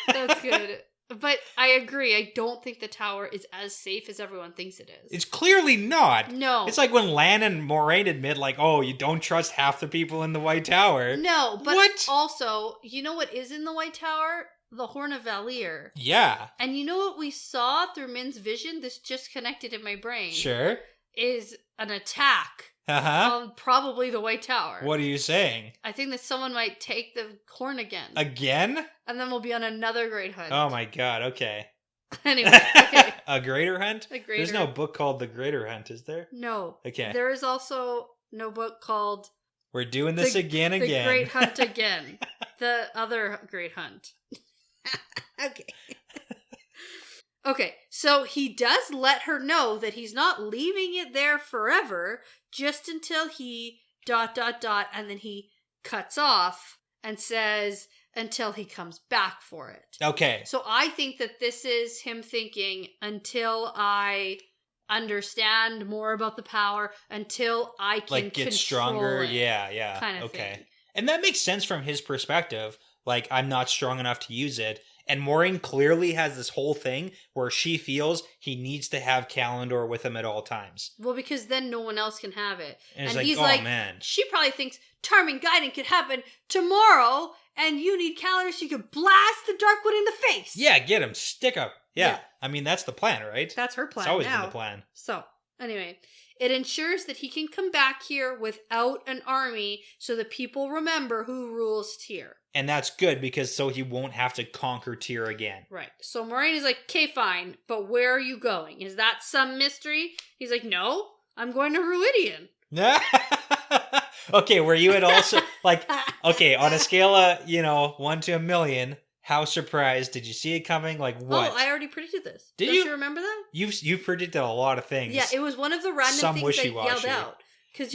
That's good. But I agree. I don't think the tower is as safe as everyone thinks it is. It's clearly not. No. It's like when Lan and Moraine admit, like, oh, you don't trust half the people in the White Tower. No, but what? Also, you know what is in the White Tower? The Horn of Valir. Yeah. And you know what we saw through Min's vision? This just connected in my brain. Sure. Is an attack. Uh-huh. Probably the White Tower. What are you saying? I think that someone might take the horn again. Again? And then we'll be on another great hunt. Oh my god, okay. Anyway, okay. A greater hunt? A greater There's no book called The Greater Hunt, is there? No. Okay. There is also no book called... We're doing this again. The Great Hunt Again. The other Great Hunt. Okay. Okay, so he does let her know that he's not leaving it there forever, just until he ... and then he cuts off and says, until he comes back for it. Okay. So I think that this is him thinking, until I understand more about the power, until I can Like, get control stronger. it, Yeah. kind of Okay. thing. And that makes sense from his perspective. Like, I'm not strong enough to use it. And Maureen clearly has this whole thing where she feels he needs to have Kalendor with him at all times. Well, because then no one else can have it. And, And he's oh, like, man. she probably thinks Charming Guiding could happen tomorrow, and you need Calendar so you could blast the Darkwood in the face. Yeah, get him. Stick up. Yeah. Yeah. I mean, that's the plan, right? That's her plan It's always now. been the plan. So, anyway, it ensures that he can come back here without an army so that people remember who rules Tyr. And that's good because so he won't have to conquer Tyr again. Right. So Moraine is like, okay, fine, but where are you going? Is that some mystery? He's like, no, I'm going to Ruidian. Okay, were you at also, like, okay, on a scale of, 1 to a million, how surprised? Did you see it coming? Like, what? Oh, I already predicted this. Did Don't you? you remember that? You've predicted a lot of things. Yeah, it was one of the random Some things I wishy-washy. yelled out.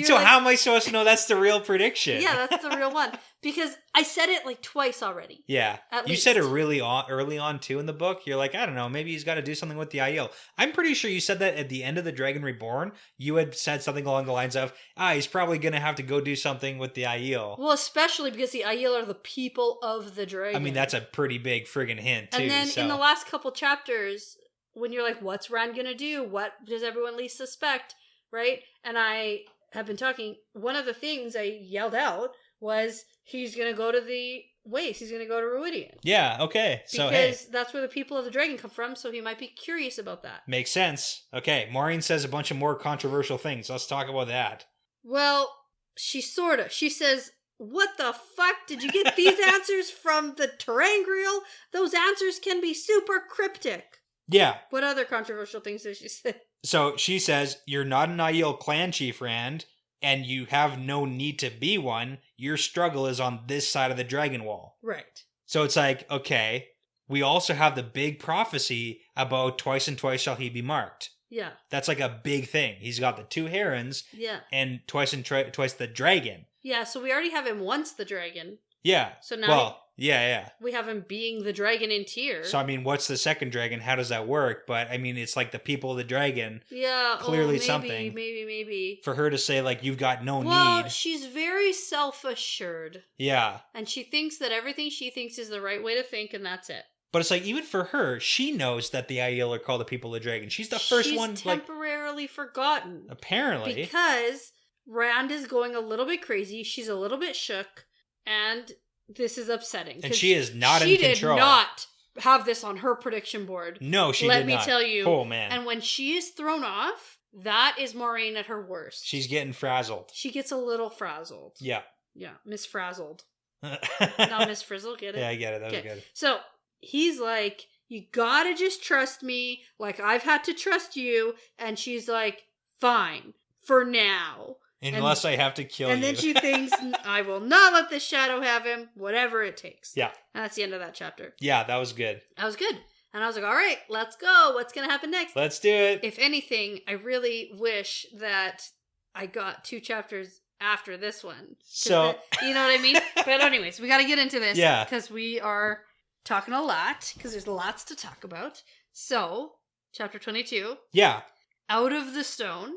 So how am I supposed to know that's the real prediction? Yeah, that's the real one. Because I said it like twice already. Yeah. At You least. said it really early on, too, in the book. You're like, I don't know, maybe he's got to do something with the Aiel. I'm pretty sure you said that at the end of The Dragon Reborn. You had said something along the lines of, he's probably going to have to go do something with the Aiel. Well, especially because the Aiel are the people of the dragon. I mean, that's a pretty big friggin' hint, too. And then in the last couple chapters, when you're like, what's Rand gonna do? What does everyone least suspect? Right? And I have been talking, one of the things I yelled out was he's gonna go to the Waste. He's gonna go to Ruidian. Yeah, okay. So, because that's where the people of the dragon come from, so he might be curious about that. Makes sense. Okay, Maureen says a bunch of more controversial things. Let's talk about that. Well, she says, what the fuck? Did you get these answers from the Terangriel? Those answers can be super cryptic. Yeah. What other controversial things did she say? So she says, you're not an Aiel clan chief, Rand, and you have no need to be one. Your struggle is on this side of the dragon wall. Right. So it's like, okay, we also have the big prophecy about twice and twice shall he be marked. Yeah. That's like a big thing. He's got the 2 herons. Yeah. And twice and twice the dragon. Yeah, so we already have him once the dragon. Yeah. So now yeah. we have him being the dragon in Tyr. So, I mean, what's the second dragon? How does that work? But, I mean, it's like the people of the dragon. Yeah. Clearly maybe, something. Maybe. For her to say, like, you've got no well, need. she's very self-assured. Yeah. And she thinks that everything she thinks is the right way to think, and that's it. But it's like, even for her, she knows that the Aiel are called the people of the dragon. She's the first one, temporarily forgotten. Apparently. Because Rand is going a little bit crazy. She's a little bit shook. And this is upsetting. And she is not in control. She did not have this on her prediction board. No, she did not. Let me tell you. Oh, man. And when she is thrown off, that is Maureen at her worst. She's getting frazzled. She gets a little frazzled. Yeah. Yeah, Miss Frazzled. Not Miss Frizzle, get it? Yeah, I get it. That was good. So, he's like, you gotta just trust me, like I've had to trust you. And she's like, fine, for now. Unless I have to kill you. And then she thinks, I will not let this shadow have him, whatever it takes. Yeah. And that's the end of that chapter. Yeah, that was good. That was good. And I was like, all right, let's go. What's going to happen next? Let's do it. If anything, I really wish that I got 2 chapters after this one. So. You know what I mean? But anyways, we got to get into this. Yeah. Because we are talking a lot, because there's lots to talk about. So, chapter 22. Yeah. Out of the Stone.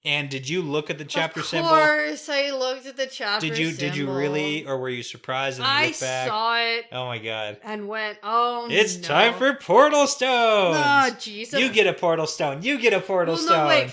And did you look at the chapter symbol? Of course, I looked at the chapter symbol. Did you really, or were you surprised and you looked back? I saw it. Oh my god. And went, oh It's time for portal stones! Oh, jeez. You get a portal stone. You get a portal stone. No, wait.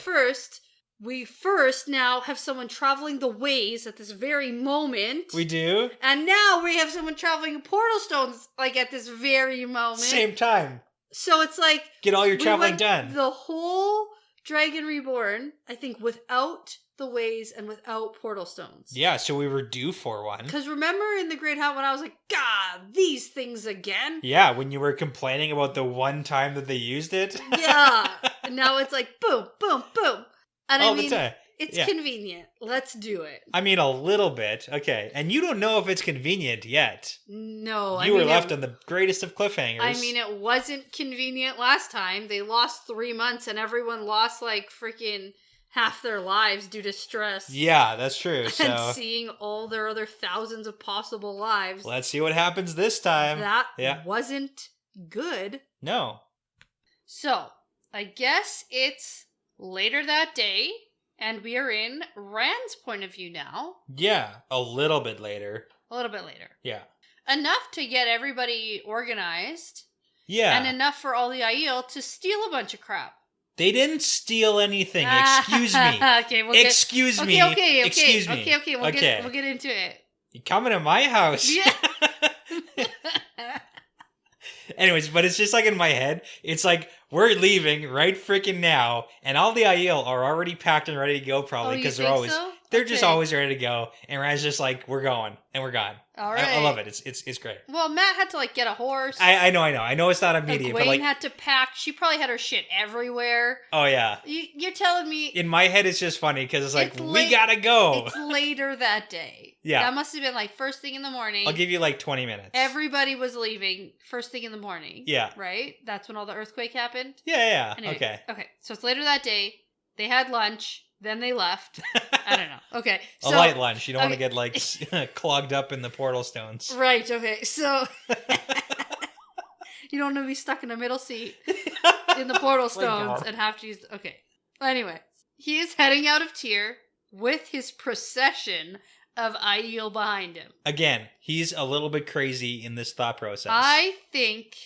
We first now have someone traveling the ways at this very moment. We do? And now we have someone traveling portal stones, like, at this very moment. Same time. So it's like... Get all your traveling done. The whole Dragon Reborn, I think, without the ways and without portal stones. Yeah, so we were due for one. Because remember in the Great Hunt when I was like, God, these things again? Yeah, when you were complaining about the one time that they used it. Yeah. And now it's like, boom, boom, boom. And all I mean, the time. It's convenient. Let's do it. I mean, a little bit. Okay. And you don't know if it's convenient yet. No. You were left on the greatest of cliffhangers. I mean, it wasn't convenient last time. They lost 3 months and everyone lost like freaking half their lives due to stress. Yeah, that's true. And So seeing all their other thousands of possible lives. let's see what happens this time. That wasn't good. No. So, I guess it's later that day, and we are in Rand's point of view now. Yeah, a little bit later. A little bit later. Yeah. Enough to get everybody organized. Yeah. And enough for all the Aiel to steal a bunch of crap. They didn't steal anything. Excuse me. Okay, Excuse me. Excuse me. Okay, we'll get into it. You coming to my house? Yeah. Anyways, but it's just like in my head, it's like we're leaving right freaking now, and all the Aiel are already packed and ready to go probably because they're just always ready to go. And Rand's just like, we're going and we're gone. All right, I love it. It's great. Well, Matt had to like get a horse. I know it's not immediate, Gwen but like had to pack. She probably had her shit everywhere. Oh yeah. You're telling me in my head it's just funny because it's like we gotta go. It's later that day. Yeah, that must have been like first thing in the morning. I'll give you like 20 minutes. Everybody was leaving first thing in the morning. Yeah, right. That's when all the earthquake happened. Yeah. Anyway, okay. So it's later that day. They had lunch. Then they left. I don't know. Okay. So, a light lunch. You don't want to get like clogged up in the portal stones. Right. Okay. So you don't want to be stuck in a middle seat in the portal stones and have to use. Okay. Anyway, he is heading out of Tyr with his procession of Aiel behind him. Again, he's a little bit crazy in this thought process. I think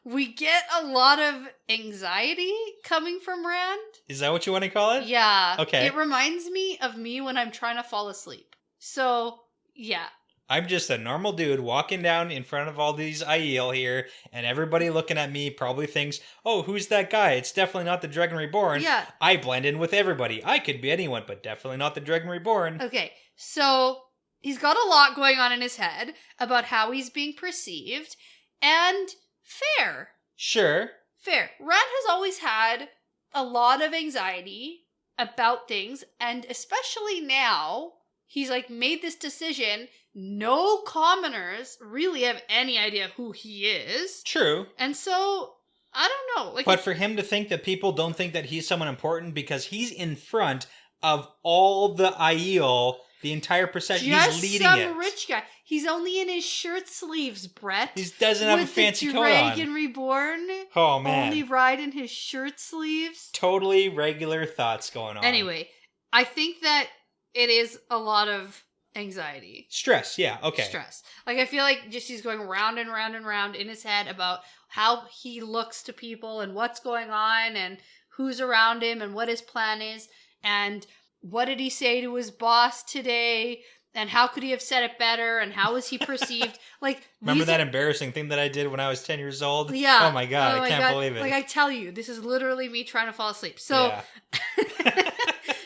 we get a lot of anxiety coming from Rand. Is that what you want to call it? Yeah. Okay. It reminds me of me when I'm trying to fall asleep. So, yeah. I'm just a normal dude walking down in front of all these Aiel here, and everybody looking at me probably thinks, oh, who's that guy? It's definitely not the Dragon Reborn. Yeah. I blend in with everybody. I could be anyone, but definitely not the Dragon Reborn. Okay, so he's got a lot going on in his head about how he's being perceived, and fair. Sure. Fair. Rand has always had a lot of anxiety about things, and especially now, he's like made this decision. No commoners really have any idea who he is. True. And so, I don't know. But for him to think that people don't think that he's someone important because he's in front of all the Aiel, the entire procession, he's leading it. Some rich guy. He's only in his shirt sleeves, Brett. He doesn't have a fancy coat on. Dragon Reborn. Oh, man. Only ride in his shirt sleeves. Totally regular thoughts going on. Anyway, I think that it is a lot of anxiety. Stress, yeah, okay. Stress. Like, I feel like just he's going round and round and round in his head about how he looks to people and what's going on and who's around him and what his plan is and what did he say to his boss today and how could he have said it better and how was he perceived. Like, remember that embarrassing thing that I did when I was 10 years old? Yeah. Oh my god, I can't believe it. Like, I tell you, this is literally me trying to fall asleep. So yeah.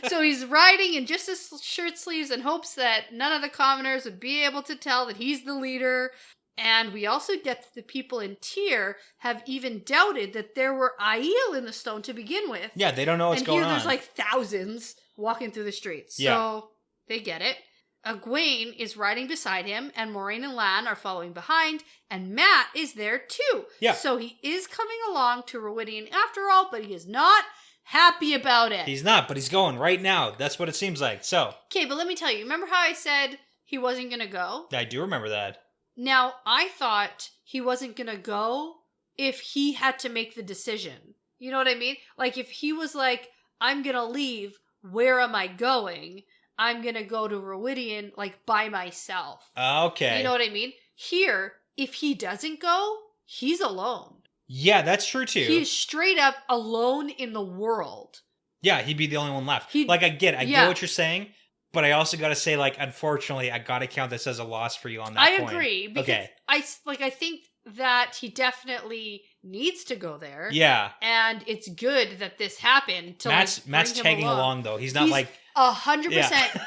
So he's riding in just his shirt sleeves in hopes that none of the commoners would be able to tell that he's the leader. And we also get the people in Tyr have even doubted that there were Aiel in the stone to begin with. Yeah, they don't know what's going on. And here there's like thousands walking through the streets. Yeah. So they get it. Egwene is riding beside him, and Moiraine and Lan are following behind, and Matt is there too. Yeah. So he is coming along to Rhuidean after all, but he is not happy about it. He's not, but he's going right now. That's what it seems like. So. Okay, but let me tell you. Remember how I said he wasn't going to go? I do remember that. Now, I thought he wasn't going to go if he had to make the decision. You know what I mean? Like, if he was like, I'm going to leave, where am I going? I'm going to go to Rhuidean, like, by myself. Okay. You know what I mean? Here, if he doesn't go, he's alone. Yeah, that's true too. He's straight up alone in the world. Yeah, he'd be the only one left. I get what you're saying, but I also got to say, like, unfortunately, I got to count this as a loss for you on that point. I agree. Because I think that he definitely needs to go there. Yeah. And it's good that this happened. To Matt's tagging along, though. He's 100%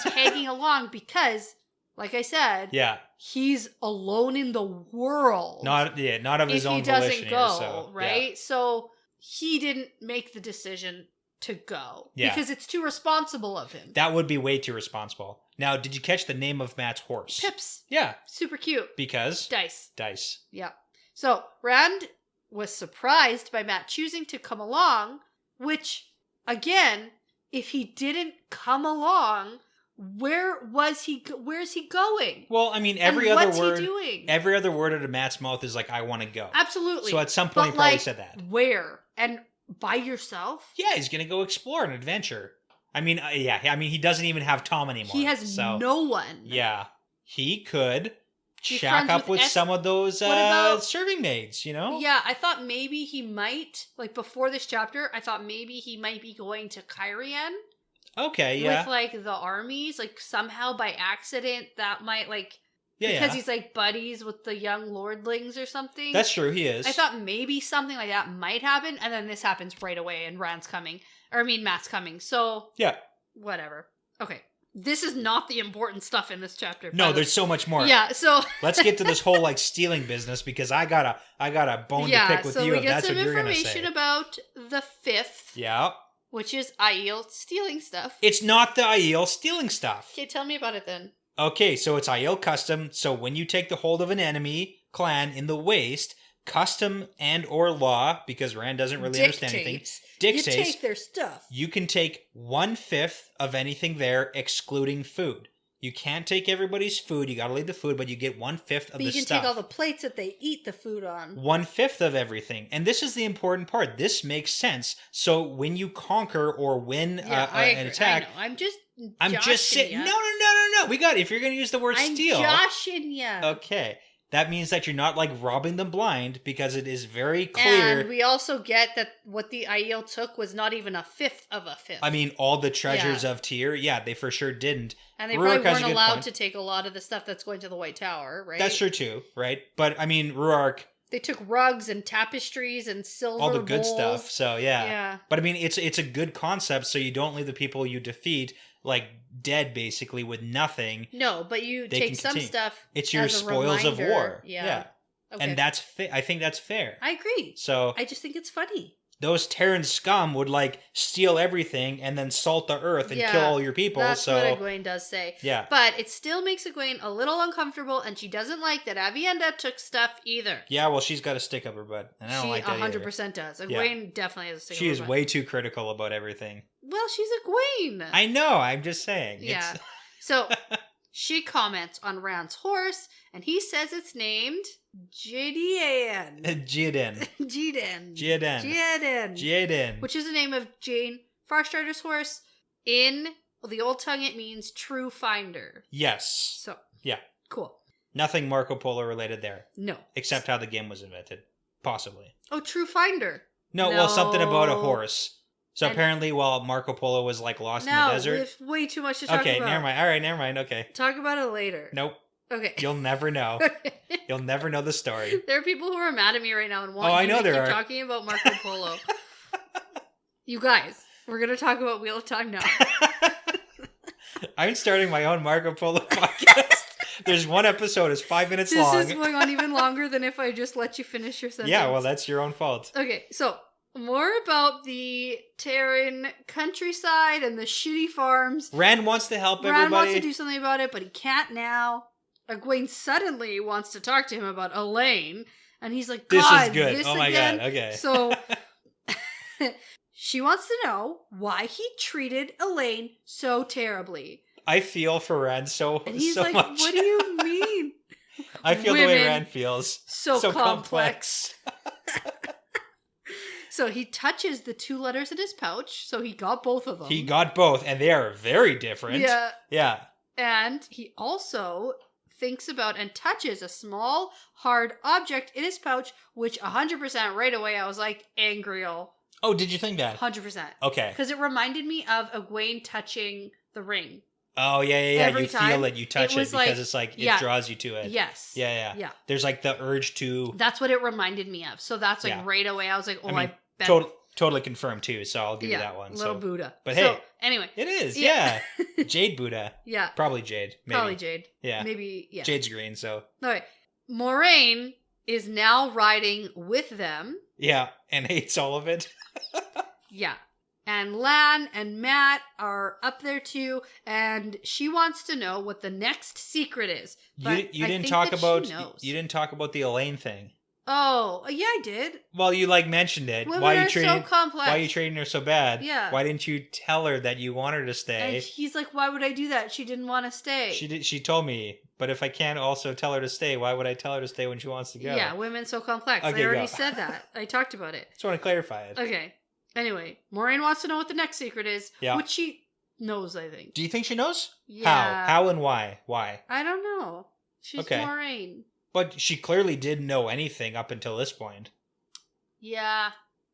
tagging along because, like I said, he's alone in the world. Not of his own volition. If he doesn't go, right? Yeah. So he didn't make the decision to go because it's too responsible of him. That would be way too responsible. Now, did you catch the name of Matt's horse? Pips. Yeah. Super cute. Because? Dice. Yeah. So Rand was surprised by Matt choosing to come along, which, again, if he didn't come along, where's he going? Well, I mean, What's he doing? Every other word out of Matt's mouth is like, I want to go. Absolutely. So at some point, he probably said that. Where? And by yourself? Yeah, he's going to go explore an adventure. I mean, he doesn't even have Tom anymore. He has no one. Yeah. He could shack up with some of those serving maids, you know? Yeah, I thought maybe he might, like before this chapter, I thought maybe he might be going to Kyrian. Okay, yeah. With like the armies, like somehow by accident that might because he's like buddies with the young lordlings or something. That's true, he is. I thought maybe something like that might happen, and then this happens right away, and Matt's coming. So yeah, whatever. Okay, this is not the important stuff in this chapter. No, there's so much more. Yeah, so let's get to this whole like stealing business because I got a bone to pick with you if that's what you're gonna say. So we get some information about the 5th. Yeah. Which is Aiel stealing stuff. It's not the Aiel stealing stuff. Okay, tell me about it then. Okay, so it's Aiel custom. So when you take the hold of an enemy clan in the waste, custom and or law, because Rand doesn't really understand anything, dictates you take their stuff. You can take 1/5 of anything there, excluding food. You can't take everybody's food. You gotta leave the food, but you get 1/5 of the stuff. But you can take all the plates that they eat the food on. 1/5 of everything. And this is the important part. This makes sense. So when you conquer or win an attack... I'm just saying... No. We got it. If you're going to use the word steal... I'm joshing ya. Okay. That means that you're not like robbing them blind because it is very clear. And we also get that what the Aiel took was not even 1/5 of 1/5. I mean, all the treasures of Tyr, they for sure didn't. And they probably weren't allowed to take a lot of the stuff that's going to the White Tower, right? That's true too, right? But I mean, Ruark... They took rugs and tapestries and silver all the good bowls. stuff, so yeah. But I mean, it's a good concept, so you don't leave the people you defeat like dead basically with nothing. No, but you take some stuff. It's your spoils of war. Yeah. Okay. And that's I think that's fair. I agree. So I just think it's funny. Those Terran scum would like steal everything and then salt the earth and kill all your people. That's what Egwene does say. Yeah. But it still makes Egwene a little uncomfortable, and she doesn't like that Aviendha took stuff either. Yeah, well, she's got a stick up her butt, and I don't like that 100% does. Egwene definitely has a stick up her butt. She is way too critical about everything. Well, she's Egwene. I know, I'm just saying. Yeah. So she comments on Rand's horse, and he says it's named... Jidian. Which is the name of Jane Farstarter's horse. In the old tongue, it means true finder. Yes. So. Yeah. Cool. Nothing Marco Polo related there. No. Except how the game was invented. Possibly. Oh, true finder. No, well, something about a horse. So apparently, while Marco Polo was like lost in the desert. No, we have way too much to talk about. Okay, never mind. All right, never mind. Okay. Talk about it later. Nope. Okay. You'll never know. You'll never know the story. There are people who are mad at me right now and want to keep talking about Marco Polo. You guys, we're going to talk about Wheel of Time now. I'm starting my own Marco Polo podcast. There's one episode, it's 5 minutes long. This is going on even longer than if I just let you finish your sentence. Yeah, well, that's your own fault. Okay, so more about the Terran countryside and the shitty farms. Rand wants to help everybody. Rand wants to do something about it, but he can't now. Egwene suddenly wants to talk to him about Elaine, and he's like, God, this is good. This my again? God, okay. So she wants to know why he treated Elaine so terribly. I feel for Rand so and he's so like, much. What do you mean? I feel the way Rand feels. So complex. So he touches the 2 letters in his pouch. So he got both of them. He got both, and they are very different. Yeah. Yeah. And he also thinks about and touches a small, hard object in his pouch, which 100% right away I was like, Angriel. Oh, did you think that? 100%. Okay. Because it reminded me of Egwene touching the ring. Oh, yeah. Every you time, feel it, you touch it because like, it's like, it draws you to it. Yes. Yeah. There's like the urge to... That's what it reminded me of. So that's like right away I was like, I bet. Totally confirmed too, so I'll give you that one. Little Buddha. But hey, anyway. It is, yeah. Jade Buddha. Yeah. Probably Jade. Maybe. Probably Jade. Yeah. Maybe, yeah. Jade's green, so. Okay. Moraine is now riding with them. Yeah, and hates all of it. Yeah. And Lan and Matt are up there too, and she wants to know what the next secret is. You didn't talk about the Elaine thing. Oh, yeah, I did. Well, you mentioned it. Women Why are you treating? so complex. Why are you treating her so bad? Yeah. Why didn't you tell her that you want her to stay? And he's like, why would I do that? She didn't want to stay. She did. She told me. But if I can't also tell her to stay, why would I tell her to stay when she wants to go? Yeah, women so complex. Okay, I already go. said that. I talked about it. Just want to clarify it. Okay. Anyway, Maureen wants to know what the next secret is, Yeah. which she knows, I think. Do you think she knows? Yeah. How and why? Why? I don't know. She's Okay. Maureen. But she clearly didn't know anything up until this point. Yeah.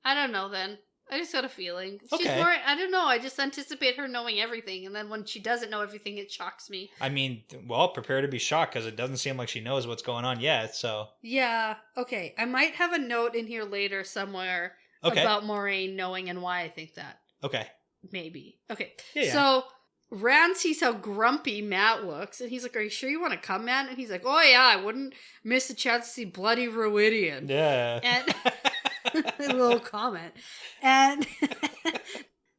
I don't know then. I just got a feeling. She's Okay. Maureen. I don't know. I just anticipate her knowing everything, and then when she doesn't know everything, it shocks me. I mean, well, prepare to be shocked because it doesn't seem like she knows what's going on yet, so. Yeah. Okay. I might have a note in here later somewhere about Maureen knowing and why I think that. Okay. Maybe. Okay. Yeah. So Rand sees how grumpy Matt looks, and he's like, "Are you sure you want to come, Matt?" And he's like, "Oh yeah, I wouldn't miss a chance to see bloody Ruidian." Yeah. And a little comment. And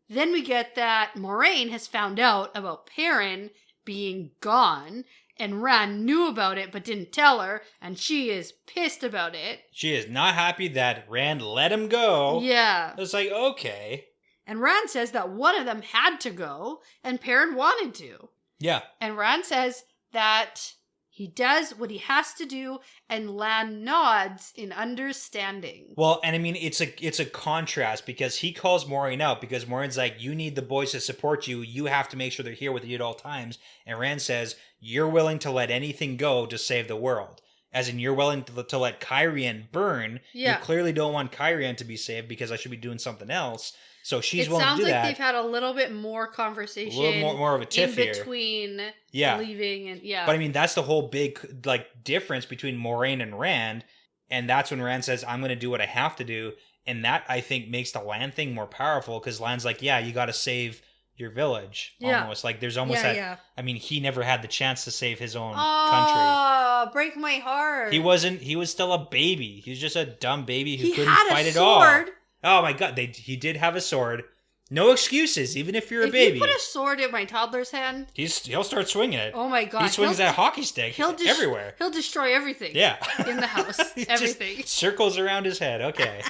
then we get that Moraine has found out about Perrin being gone, and Rand knew about it but didn't tell her, and she is pissed about it. She is not happy that Rand let him go. Yeah. It's like, okay. And Rand says that one of them had to go, and Perrin wanted to. Yeah. And Rand says that he does what he has to do, and Lan nods in understanding. Well, and I mean, it's a contrast because he calls Maureen out because Maureen's like, you need the boys to support you. You have to make sure they're here with you at all times. And Rand says, you're willing to let anything go to save the world. As in, you're willing to let Kyrian burn. Yeah. You clearly don't want Kyrian to be saved because I should be doing something else. So she's willing to do that. It sounds like they've had a little bit more conversation. A little more of a tiff in here. between leaving and But I mean, that's the whole big difference between Moraine and Rand. And that's when Rand says, I'm going to do what I have to do. And that, I think, makes the Lan thing more powerful because Lan's like, yeah, you got to save your village. Almost. Like, there's almost that. Yeah. I mean, he never had the chance to save his own country. Oh, break my heart. He was still a baby. He was just a dumb baby who couldn't fight at all. Oh my god, he did have a sword. No excuses, even if you're a baby. If you put a sword in my toddler's hand, he'll start swinging it. Oh my god. He swings that hockey stick everywhere. He'll destroy everything. Yeah. In the house. Everything. Circles around his head. Okay.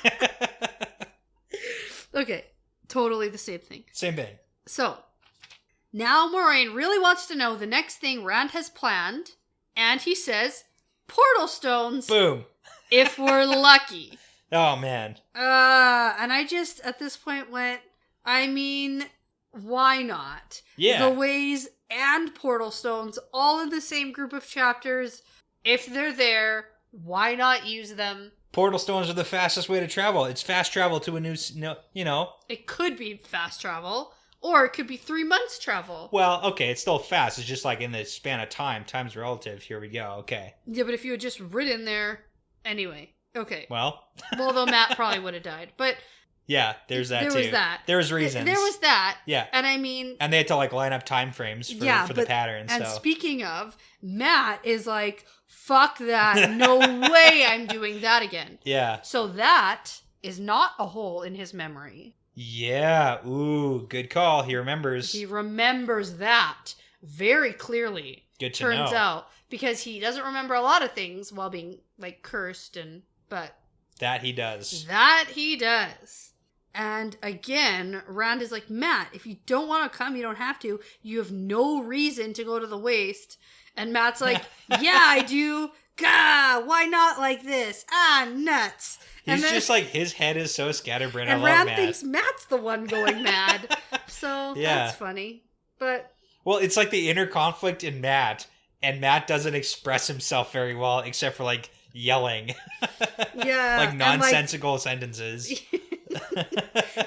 Okay. Totally the same thing. Same thing. So, now Moraine really wants to know the next thing Rand has planned, and he says, portal stones. Boom. If we're lucky. Oh, man. And I just, at this point, went, I mean, why not? Yeah. The ways and portal stones, all in the same group of chapters. If they're there, why not use them? Portal stones are the fastest way to travel. It's fast travel to a new, It could be fast travel, or it could be 3 months travel. Well, okay, it's still fast. It's just like in the span of time. Time's relative. Here we go. Okay. Yeah, but if you had just ridden there, anyway. Okay. Well, although Matt probably would have died, but yeah, there's that too. There was that. There was reasons. There was that. Yeah. And I mean, and they had to line up time frames for the patterns. And so. Speaking of, Matt is like, fuck that. No way I'm doing that again. Yeah. So that is not a hole in his memory. Yeah. Ooh, good call. He remembers. He remembers that very clearly. Good to turns know. out, because he doesn't remember a lot of things while being cursed but that he does. That he does. And again, Rand is like, Matt, if you don't want to come, you don't have to. You have no reason to go to the waste. And Matt's like, yeah, I do. Gah, why not like this? Ah, nuts. He's just his head is so scatterbrained. And I love Rand Matt. thinks Matt's the one going mad. So that's funny. But well, it's like the inner conflict in Matt, and Matt doesn't express himself very well except for yelling. Yeah. Nonsensical sentences.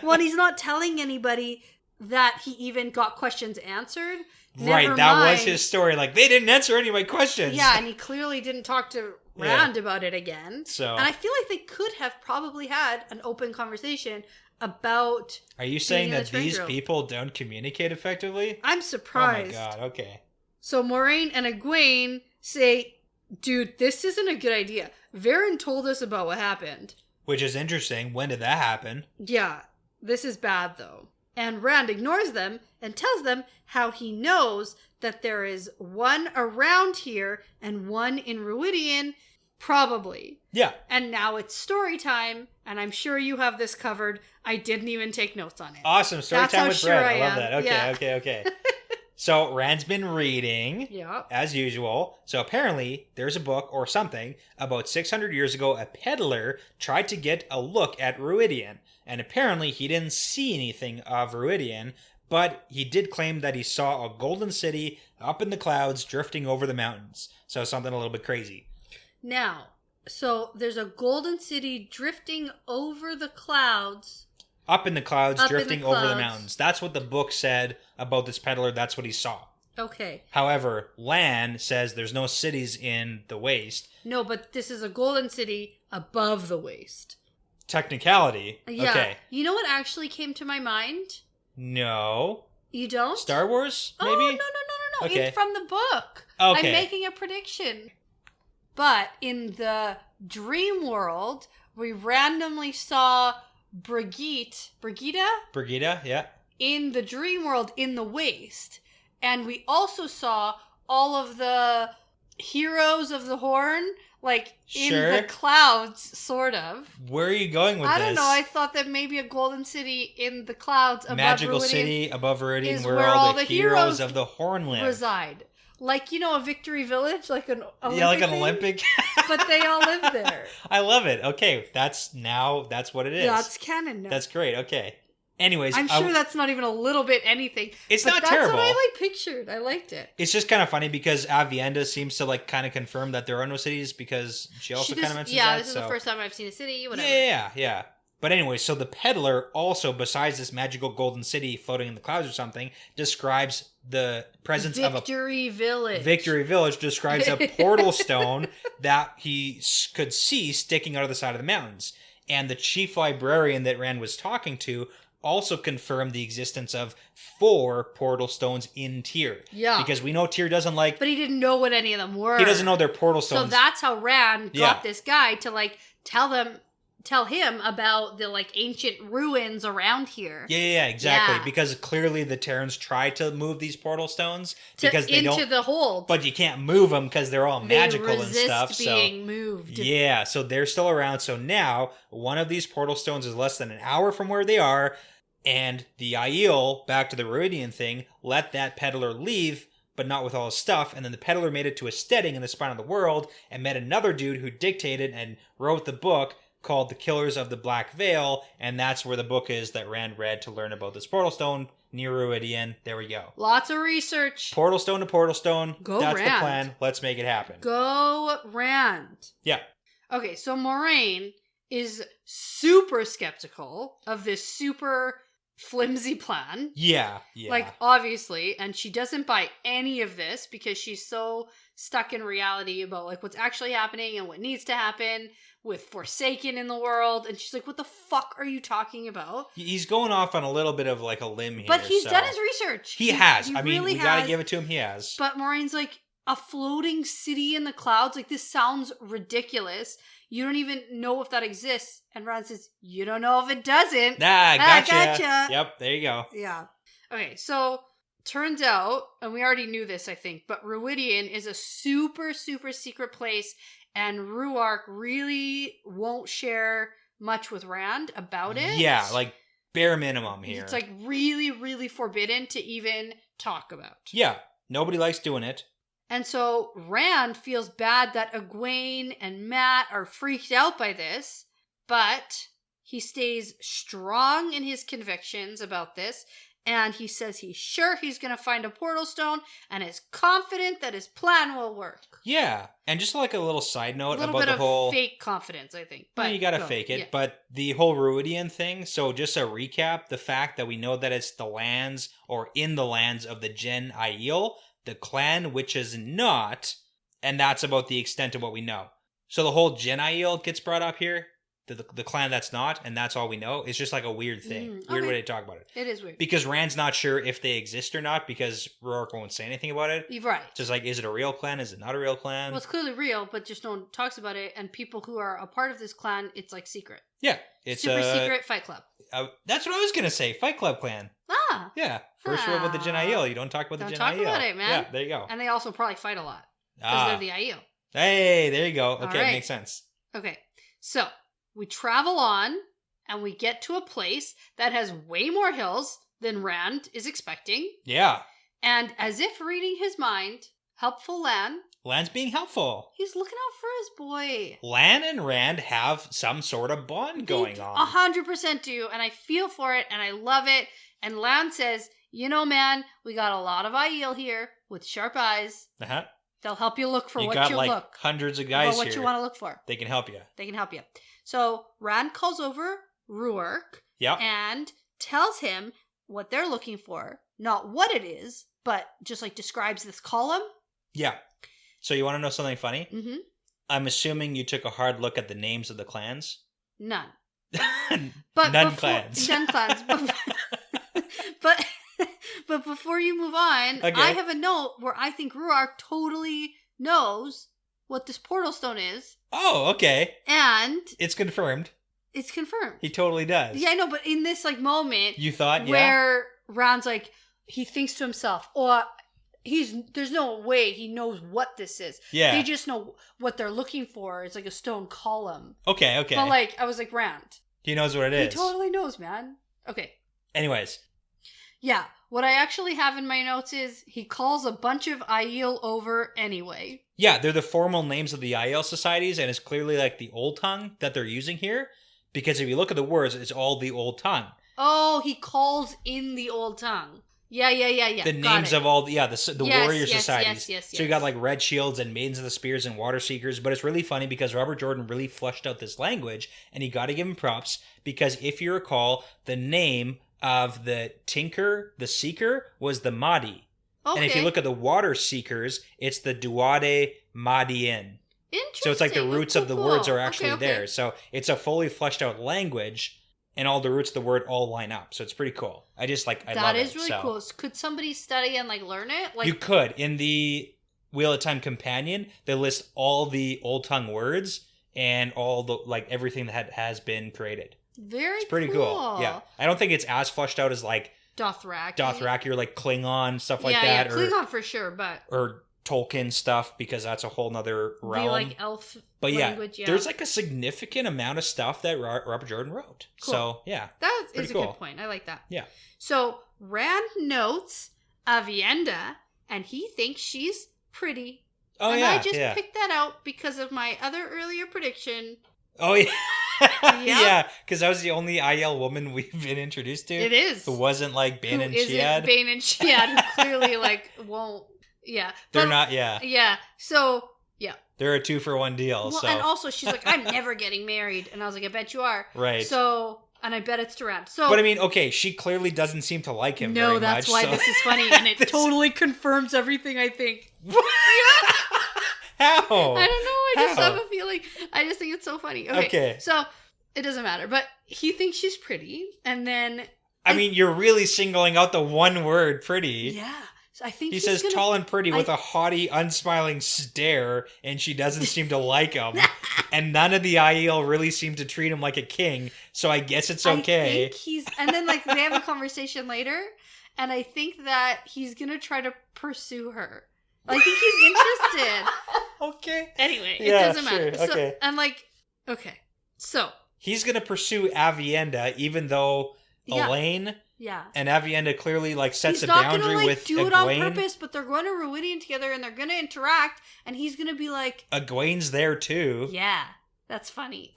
Well, he's not telling anybody that he even got questions answered. Right, that was his story. They didn't answer any of my questions. Yeah, and he clearly didn't talk to Rand about it again. So, and I feel like they could have probably had an open conversation about. Are you saying that these people don't communicate effectively? I'm surprised. Oh my god, okay. So Moraine and Egwene say, dude, this isn't a good idea. Varen told us about what happened. Which is interesting. When did that happen? Yeah, this is bad though. And Rand ignores them and tells them how he knows that there is one around here and one in Ruidian, Probably. Yeah. And now it's story time, and I'm sure you have this covered. I didn't even take notes on it. Awesome. Story That's time how with sure Brett. I I love am. that. Okay, Yeah. okay. So Rand's been reading, Yeah. as usual. So apparently there's a book or something about 600 years ago. A peddler tried to get a look at Ruidian, and apparently he didn't see anything of Ruidian, but he did claim that he saw a golden city up in the clouds drifting over the mountains. So something a little bit crazy. Now, so there's a golden city drifting over the clouds. Up in the clouds, Up in the drifting over the clouds. mountains. That's what the book said about this peddler. That's what he saw. Okay. However, Lan says there's no cities in the waste. No, but this is a golden city above the waste. Technicality. Yeah. Okay. You know what actually came to my mind? No. You don't? Star Wars, maybe? Oh, no. Okay. It's from the book. Okay. I'm making a prediction. But in the dream world, we randomly saw Brigitte Brigida, yeah. in the dream world in the waste. And we also saw all of the heroes of the horn, like in Sure. the clouds, sort of. Where are you going with I this? don't know. I thought that maybe a golden city in the clouds above Magical Viridian city above Viridian is where all the heroes heroes of the horn live. reside. Like, a victory village, like an Olympic Yeah, like an thing, Olympic. but they all live there. I love it. Okay, that's what it is. That's canon now. That's great. Okay. Anyways, I'm sure that's not even a little bit anything. It's but not that's terrible. That's what I pictured. I liked it. It's just kind of funny because Avienda seems to kind of confirm that there are no cities because she also kind of mentions that. Yeah, this is the first time I've seen a city. Whatever. Yeah. But anyway, so the peddler also, besides this magical golden city floating in the clouds or something, describes the presence of a Victory Village. Victory Village, describes a portal stone that he could see sticking out of the side of the mountains. And the chief librarian that Rand was talking to also confirmed the existence of 4 portal stones in Tyr. Yeah. Because we know Tyr doesn't like... But he didn't know what any of them were. He doesn't know they're portal stones. So that's how Rand got Yeah. this guy to tell him about the ancient ruins around here. Yeah, exactly. Yeah. Because clearly the Terrans tried to move these portal stones Into the hold. But you can't move them because they're all magical and stuff. Being moved. Yeah, so they're still around. So now one of these portal stones is less than an hour from where they are, and the Aiel, back to the Ruidian thing, let that peddler leave, but not with all his stuff. And then the peddler made it to a steading in the spine of the world and met another dude who dictated and wrote the book called The Killers of the Black Veil, and that's where the book is that Rand read to learn about this portal stone near Ruidian. There we go. Lots of research. Portal stone to portal stone. Go That's Rand. the plan. Let's make it happen. Go Rand. Yeah. Okay, so Moraine is super skeptical of this super flimsy plan. Yeah. Obviously, and she doesn't buy any of this because she's so stuck in reality about what's actually happening and what needs to happen with Forsaken in the world, and she's like, what the fuck are you talking about? He's going off on a little bit of a limb here. But he's done his research. He has. He I mean, really we gotta has. give it to him. He has. But Moraine's like, a floating city in the clouds? This sounds ridiculous. You don't even know if that exists. And Rand says, you don't know if it doesn't. Gotcha. Yep, there you go. Yeah. Okay, so turns out, and we already knew this, I think, but Ruidian is a super, super secret place, and Ruark really won't share much with Rand about it. Yeah, bare minimum here. It's really, really forbidden to even talk about. Yeah, nobody likes doing it. And so Rand feels bad that Egwene and Matt are freaked out by this, but he stays strong in his convictions about this, and he says he's sure he's going to find a portal stone and is confident that his plan will work. Yeah, and just a little side note A little about bit the whole... of fake confidence, I think. But you gotta fake it. Yeah. But the whole Ruidian thing, so just a recap, the fact that we know that it's the lands, or in the lands of the Gen Aiel, the clan which is not, and that's about the extent of what we know. So the whole Gen Aiel gets brought up here, the clan that's not, and that's all we know. It's just a weird thing. Weird way to talk about it. It is weird. Because Rand's not sure if they exist or not, because Rourke won't say anything about it. You're right. Just is it a real clan? Is it not a real clan? Well, it's clearly real, but just no one talks about it, and people who are a part of this clan, it's secret. Yeah. It's super secret Fight Club. That's what I was going to say. Fight Club clan. Ah. Yeah. First rule with the Gen Aiel. You don't talk about the Gen Aiel. Don't talk about it, man. Yeah, there you go. And they also probably fight a lot. Because they're the Aiel. Hey, there you go. Okay, right. makes sense. Okay, so we travel on and we get to a place that has way more hills than Rand is expecting. Yeah. And as if reading his mind, helpful Lan, Lan's being helpful. he's looking out for his boy. Lan and Rand have some sort of bond going on. 100% do, and I feel for it, and I love it. And Lan says, you know, man, we got a lot of Aiel here with sharp eyes. Uh-huh. They'll help you look for You what got you like look. hundreds of guys what here. you want to look for. They can help you. They can help you. So Rand calls over Ruark Yep. and tells him what they're looking for. Not what it is, but just like describes this column. Yeah. So you want to know something funny? Mm-hmm. I'm assuming you took a hard look at the names of the clans. None. But none before, clans. None clans. But before you move on, Okay. I have a note where I think Ruark totally knows what this portal stone is. Oh, okay. And It's confirmed. it's confirmed. He totally does. Yeah, I know, but in this like moment You thought, yeah? where Rand's like, he thinks to himself, or there's no way he knows what this is. Yeah. They just know what they're looking for. It's like a stone column. Okay. But like, I was like, Rand. He knows what it is. He totally knows, man. Okay. Anyways. Yeah. What I actually have in my notes is he calls a bunch of Aiel over anyway. Yeah, they're the formal names of the IL societies, and it's clearly like the old tongue that they're using here. Because if you look at the words, it's all the old tongue. Oh, he calls in the old tongue. Yeah. The names of all the Yes, warrior yes, societies. yes, So you got like Red Shields and Maidens of the Spears and Water Seekers, but it's really funny because Robert Jordan really fleshed out this language, and you got to give him props because if you recall, the name of the Tinker, the Seeker, was the Mahdi. Okay. And if you look at the Water Seekers, it's the Duade Mahdiin. Interesting. So it's like the roots of the Cool. words are actually Okay. there. So it's a fully fleshed out language, and all the roots of the word all line up. So it's pretty cool. I love it. That is really cool. Could somebody study and like learn it? Like You could. In the Wheel of Time Companion, they list all the old tongue words and all the like everything that has been created. very It's pretty cool. Yeah. I don't think it's as fleshed out as like Dothraki or like Klingon, stuff like that. Yeah, Klingon for sure, but or Tolkien stuff, because that's a whole nother realm. the like elf But language, there's like a significant amount of stuff that Robert Jordan wrote. Cool. So, yeah. that is pretty a cool. good point. I like that. Yeah. So Rand notes Avienda, and he thinks she's pretty. Oh, and yeah. I just yeah. picked that out because of my other earlier prediction. Oh, yeah. Yeah. Yeah, because that was the only IL woman we've been introduced to. It is. Who wasn't like Bane and Who isn't Chiad. Bane and Chiad, who clearly like won't. Yeah. They're But- not, yeah. Yeah. So, yeah. They're a 2-for-1 deal. Well, so. and also she's like, I'm never getting married. And I was like, I bet you are. Right. So, and I bet it's to Rand. So, But I mean, okay, she clearly doesn't seem to like him no, very that's much. why so- this is funny. And it This- totally confirms everything I think. How? I don't know. I just How? have a feeling. I just think it's so funny. Okay. Okay. So, it doesn't matter. But he thinks she's pretty. And then. I mean, you're really singling out the one word pretty. Yeah. So I think He he's says gonna, tall and pretty with a haughty, unsmiling stare, and she doesn't seem to like him. And none of the Aiel really seem to treat him like a king, so I guess it's okay. I think he's. And then, like, they have a conversation later. And I think that he's going to try to pursue her. I think he's interested. Okay. Anyway, it Yeah, doesn't matter. sure, So, okay. and like, okay. So, He's going to pursue Avienda, even though Yeah. Elaine yeah. and Avienda clearly like sets He's a not boundary gonna, like, with do it on Egwene. purpose, but they're going to Rhuidean together and they're going to interact, and he's going to be like, Egwene's there too. yeah, that's funny.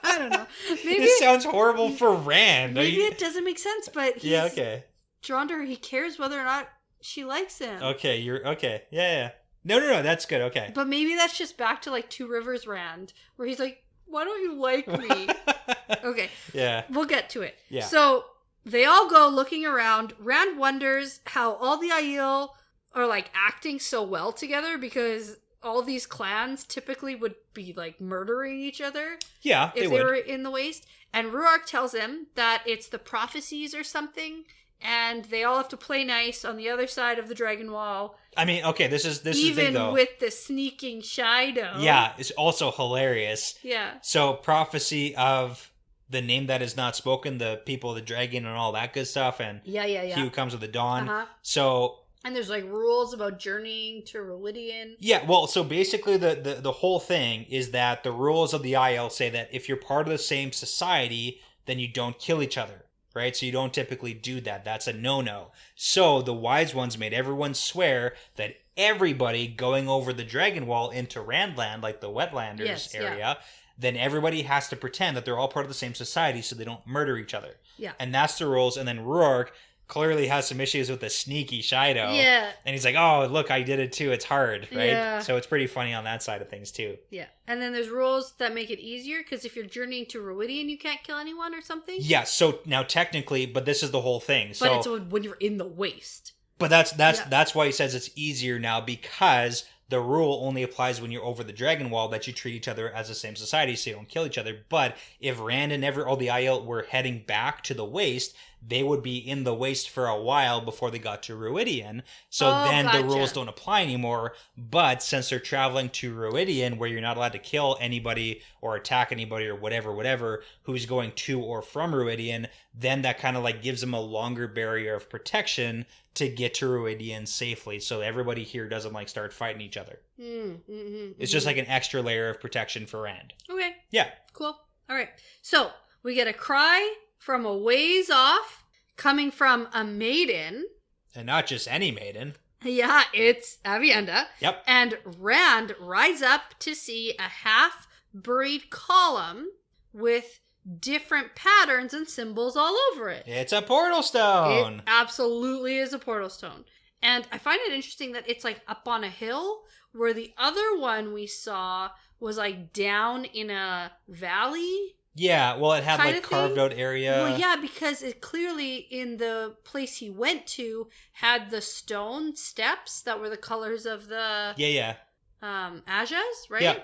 I don't know. Maybe, This sounds horrible for Rand. Are maybe you- it doesn't make sense, but he's Yeah, okay. drawn to her. He cares whether or not she likes him. Okay, you're okay. Yeah. No, that's good. Okay. But maybe that's just back to like Two Rivers Rand, where he's like, why don't you like me? Okay. Yeah. We'll get to it. Yeah. So they all go looking around. Rand wonders how all the Aiel are like acting so well together, because all these clans typically would be like murdering each other Yeah, if they they would. were in the waste. And Ruark tells him that it's the prophecies or something, and they all have to play nice on the other side of the dragon wall, I mean, okay, this is the thing even though. with the sneaking Shido. Yeah, it's also hilarious. Yeah. So prophecy of the name that is not spoken, the people of the dragon and all that good stuff, and Yeah. he who comes with the dawn. Uh-huh. So And there's like rules about journeying to Ruidian. Yeah, well, so basically the whole thing is that the rules of the IL say that if you're part of the same society, then you don't kill each other, right? So you don't typically do that. That's a no-no. So the wise ones made everyone swear that everybody going over the Dragon Wall into Randland, like the Wetlanders area, then everybody has to pretend that they're all part of the same society so they don't murder each other. Yeah. And that's the rules. And then Roark clearly has some issues with the sneaky Shido. Yeah. And he's like, oh, look, I did it too. It's hard, right? Yeah. So it's pretty funny on that side of things too. Yeah. And then there's rules that make it easier because if you're journeying to Ruidian, you can't kill anyone or something. Yeah, so now technically, but this is the whole thing. So, but it's when you're in the waste. But that's why he says it's easier now, because the rule only applies when you're over the Dragon Wall, that you treat each other as the same society so you don't kill each other. But if Rand and all the Aiel were heading back to the Waste, they would be in the Waste for a while before they got to Ruidian. So then gotcha. the rules don't apply anymore. But since they're traveling to Ruidian, where you're not allowed to kill anybody or attack anybody or whatever, who's going to or from Ruidian, then that kind of like gives them a longer barrier of protection to get to Ruidian safely, so everybody here doesn't like start fighting each other. It's just like an extra layer of protection for Rand. Okay. Yeah. Cool. All right. So we get a cry from a ways off, coming from a maiden. And not just any maiden. Yeah, it's Avienda. Yep. And Rand rides up to see a half-buried column with different patterns and symbols all over it. It's a portal stone. It absolutely is a portal stone. And I find it interesting that it's like up on a hill, where the other one we saw was like down in a valley. Yeah, well, it had kind like of carved thing. out area. Well, yeah, because it clearly in the place he went to had the stone steps that were the colors of the Ajas, right? Yeah.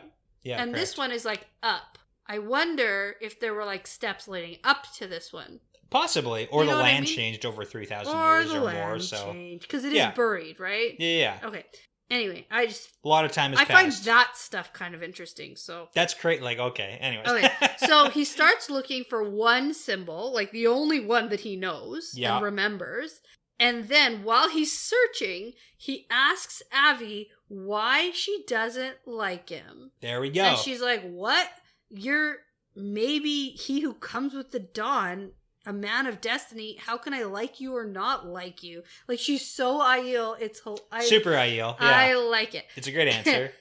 Yeah. And correct. this one is like up. I wonder if there were like steps leading up to this one. Possibly. Or You the know what I land mean? changed over 3,000 Or years the or land more. So changed. Because it is Yeah. buried, right? yeah. Okay. Anyway, I A lot of time has find passed. that stuff kind of interesting. So That's great. Like, okay. Anyways. okay, so he starts looking for one symbol, like the only one that he knows Yeah. and remembers. And then while he's searching, he asks Avi why she doesn't like him. There we go. And she's like, "What? You're maybe he who comes with the dawn, a man of destiny. How can I like you or not like you?" Like, she's so Aiel. It's Super Aiel. Yeah. I like it. It's a great answer.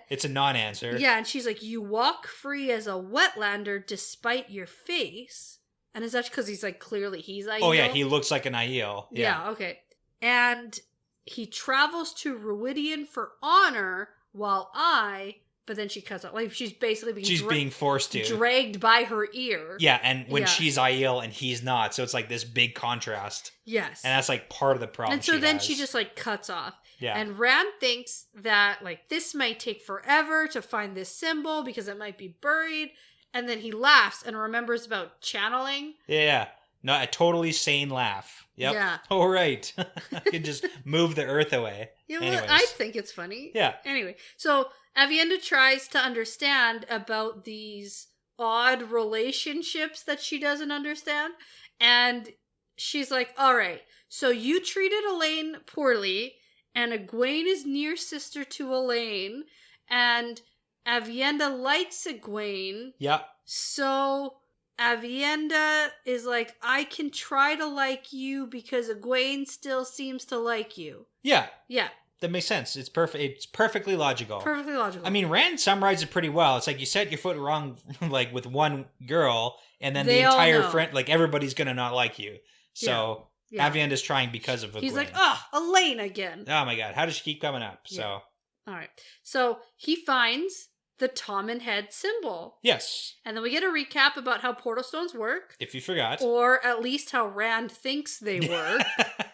It's a non-answer. Yeah, and she's like, "You walk free as a wetlander despite your face." And is that because he's like, clearly he's Aiel? Oh, yeah. He looks like an Aiel. Yeah, okay. And he travels to Ruidian for honor but then she cuts out. Like, she's basically being forced to. dragged by her ear. Yeah, and when Yeah. she's Aiel and he's not. So it's like this big contrast. Yes. And that's like part of the problem. And so then has. she just like cuts off. Yeah. And Rand thinks that like this might take forever to find this symbol because it might be buried. And then he laughs and remembers about channeling. Yeah. No, a totally sane laugh. Yep. Yeah. All right. I can just move the earth away. Yeah, well, Anyways. I think it's funny. Yeah. Anyway, so Avienda tries to understand about these odd relationships that she doesn't understand. And she's like, all right, so you treated Elaine poorly, and Egwene is near sister to Elaine, and Avienda likes Egwene. Yep. So Avienda is like, I can try to like you because Egwene still seems to like you. Yeah. Yeah. That makes sense. It's perfect. It's perfectly logical. Perfectly logical. I mean, Rand summarized it pretty well. It's like you set your foot wrong, like with one girl, and then They the all entire know. friend, like everybody's gonna not like you. So Yeah. Avienda's trying because of Egwene. He's like, Elaine again. Oh my god, how does she keep coming up? Yeah. So All right. So he finds the Tom and Head symbol. yes, And then we get a recap about how portal stones work. if you forgot. Or at least how Rand thinks they work.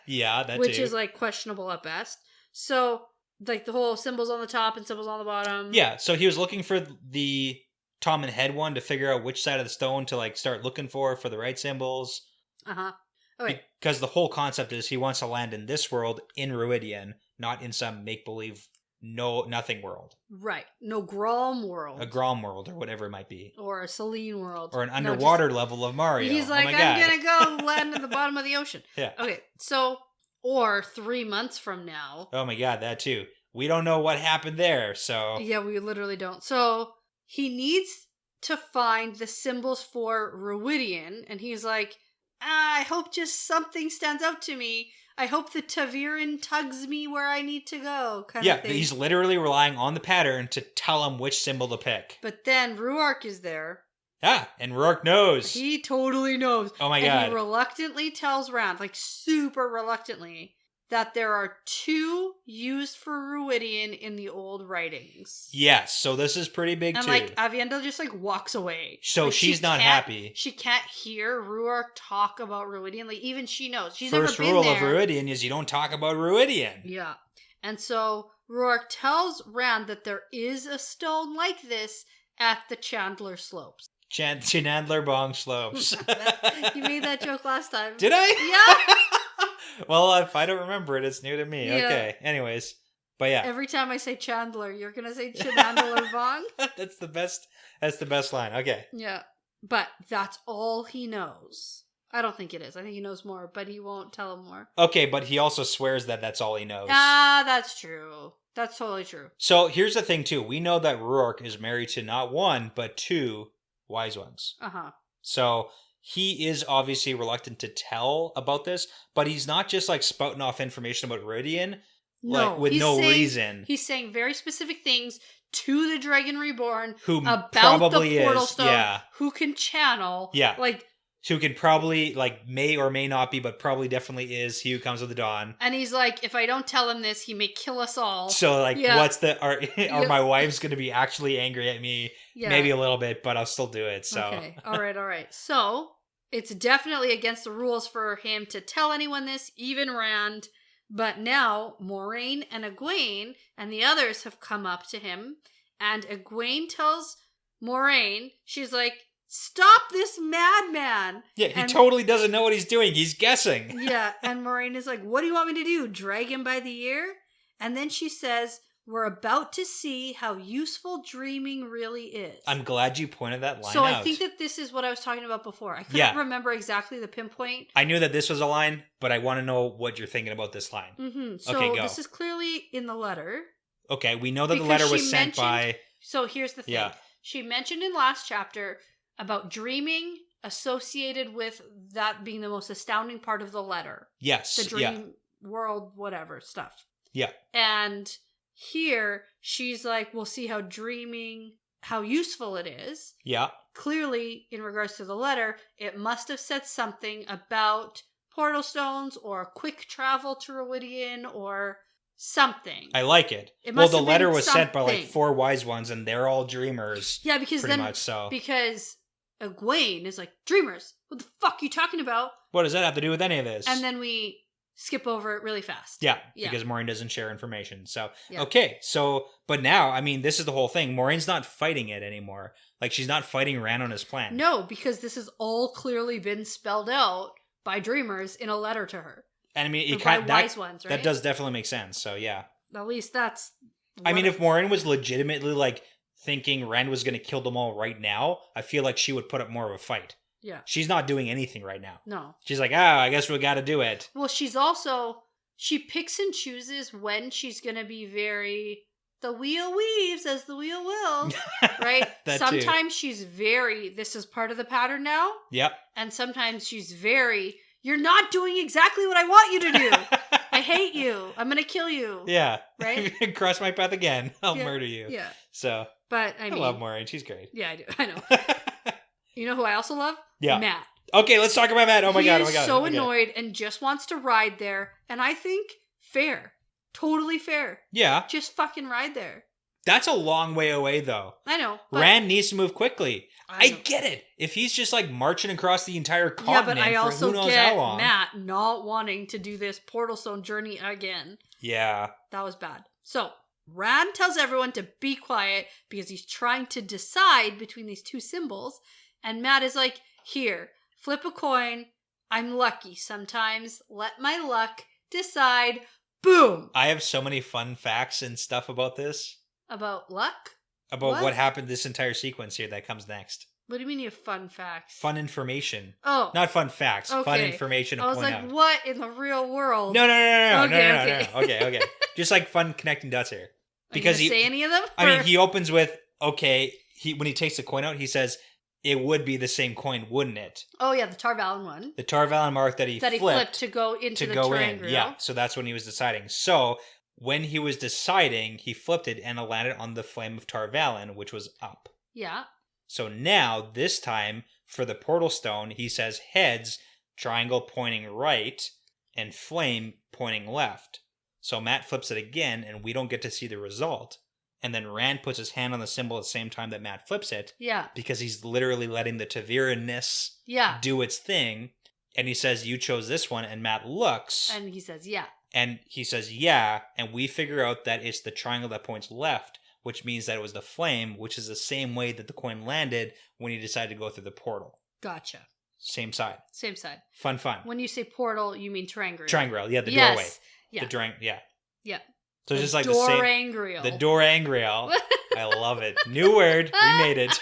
Yeah, that which too. is like questionable at best. So like the whole symbols on the top and symbols on the bottom. Yeah, so he was looking for the Tom and Head one to figure out which side of the stone to like start looking for the right symbols. Uh-huh. Okay. Because the whole concept is he wants to land in this world in Ruidian, not in some make-believe nothing world. Right. No Grom world. A Grom world or whatever it might be. Or a Selene world. Or an No, underwater level of Mario. He's Oh like, my I'm God. gonna go land at the bottom of the ocean. Yeah. Okay, so or 3 months from now. Oh my god, that too. We don't know what happened there, so... Yeah, we literally don't. So he needs to find the symbols for Ruidian, and he's like, I hope just something stands out to me. I hope the Taviran tugs me where I need to go, kind of thing. He's literally relying on the pattern to tell him which symbol to pick. But then Ruark is there. And Rourke knows. He totally knows. Oh my and god. he reluctantly tells Rand, like super reluctantly, that there are 2 used for Ruidian in the old writings. Yes, so this is pretty big and too. like Aviendha just like walks away. So like, she's not happy. She can't hear Ruark talk about Ruidian. Like even she knows. She's First never been rule there. of Ruidian is you don't talk about Ruidian. Yeah. And so Ruark tells Rand that there is a stone like this at the Chandler Slopes. Chandler Bong Slopes. You made that joke last time. Did I? Yeah. Well, if I don't remember it, it's new to me. Yeah. Okay. Anyways. But yeah. Every time I say Chandler, you're going to say Chandler Bong? That's the best line. Okay. Yeah. But that's all he knows. I don't think it is. I think he knows more, but he won't tell him more. Okay, but he also swears that that's all he knows. Ah, that's true. That's totally true. So here's the thing, too. We know that Ruark is married to not 1, but 2 wise ones. Uh-huh. So he is obviously reluctant to tell about this, but he's not just like spouting off information about Ruidian like with no reason. He's saying very specific things to the Dragon Reborn who about probably the Portal is, Stone, yeah. who can channel. Yeah. Like, who can probably, like, may or may not be, but probably definitely is He Who Comes with the Dawn. and he's like, if I don't tell him this, he may kill us all. So, like, Yeah. are my wives going to be actually angry at me? Yeah. Maybe a little bit, but I'll still do it, so. Okay, all right. So, it's definitely against the rules for him to tell anyone this, even Rand. But now, Moraine and Egwene and the others have come up to him, and Egwene tells Moraine, she's like, stop this madman! Yeah, he totally doesn't know what he's doing. He's guessing. Yeah, and Moraine is like, what do you want me to do? Drag him by the ear? And then she says, we're about to see how useful dreaming really is. I'm glad you pointed that line so out. I think that this is what I was talking about before. I couldn't remember exactly the pinpoint. I knew that this was a line, but I want to know what you're thinking about this line. Mm-hmm. So okay, go. This is clearly in the letter. Okay, we know that the letter was sent by... So here's the thing. Yeah. She mentioned in last chapter about dreaming associated with that being the most astounding part of the letter. Yes. The dream world, whatever stuff. Yeah. And here she's like, we'll see how useful it is. Yeah. Clearly, in regards to the letter, it must have said something about portal stones or quick travel to Ruidian or something. I like it. Well, the letter was sent by like 4 wise ones, and they're all dreamers. Yeah, because pretty much so. Because Egwene is like, dreamers? What the fuck are you talking about? What does that have to do with any of this? And then we skip over it really fast. Yeah, because Moraine doesn't share information. So, yeah. Okay, so, but now, I mean, this is the whole thing. Moraine's not fighting it anymore. Like, she's not fighting Rand on his plan. No, because this has all clearly been spelled out by dreamers in a letter to her. And I mean, wise ones, right? That does definitely make sense. So, yeah. At least that's... I mean, if Moraine was legitimately, like, thinking Rand was going to kill them all right now, I feel like she would put up more of a fight. Yeah. She's not doing anything right now. No. She's like, I guess we got to do it. Well, she picks and chooses when she's going to be very, the wheel weaves as the wheel will, right? Sometimes she's very, this is part of the pattern now. Yep. And sometimes she's very, you're not doing exactly what I want you to do. I hate you. I'm going to kill you. Yeah. Right? If you cross my path again, I'll murder you. Yeah. So. But I love Moraine. She's great. Yeah, I do. I know. You know who I also love? Yeah. Matt. Okay, let's talk about Matt. Oh my god. He is so annoyed and just wants to ride there. And I think fair. Totally fair. Yeah. Just fucking ride there. That's a long way away, though. I know. Rand needs to move quickly. I get it. If he's just like marching across the entire continent but I also for who knows get how long. Matt not wanting to do this Portal Stone journey again. Yeah. That was bad. So, Rand tells everyone to be quiet because he's trying to decide between these 2 symbols. And Matt is like, here, flip a coin. I'm lucky sometimes. Let my luck decide. Boom! I have so many fun facts and stuff about this. About luck? About what happened this entire sequence here that comes next. What do you mean you have fun facts? Fun information. Oh. Not fun facts. Okay. Fun information to I was point like, out. what in the real world? No. Okay. Okay. Just like fun connecting dots here. Because Are you gonna say any of them? I mean, he opens with, okay, when he takes the coin out, he says, it would be the same coin, wouldn't it? Oh, yeah, the Tarvalin one. The Tarvalin mark that he flipped to go into the in. Yeah, so that's when he was deciding. So, when he was deciding, he flipped it and it landed on the flame of Tarvalin, which was up. Yeah. So now, this time, for the portal stone, he says heads, triangle pointing right, and flame pointing left. So Matt flips it again, and we don't get to see the result. And then Rand puts his hand on the symbol at the same time that Matt flips it. Yeah. Because he's literally letting the Ta'Veren-ness do its thing. And he says, you chose this one. And Matt looks. And he says, yeah. And he says, yeah. And we figure out that it's the triangle that points left, which means that it was the flame, which is the same way that the coin landed when he decided to go through the portal. Gotcha. Same side. Same side. Fun. When you say portal, you mean triangle. Triangle, yeah, the doorway. Yeah. Yeah. The So it's just like the same. Dorangriel. The Dorangriel. I love it. New word. We made it.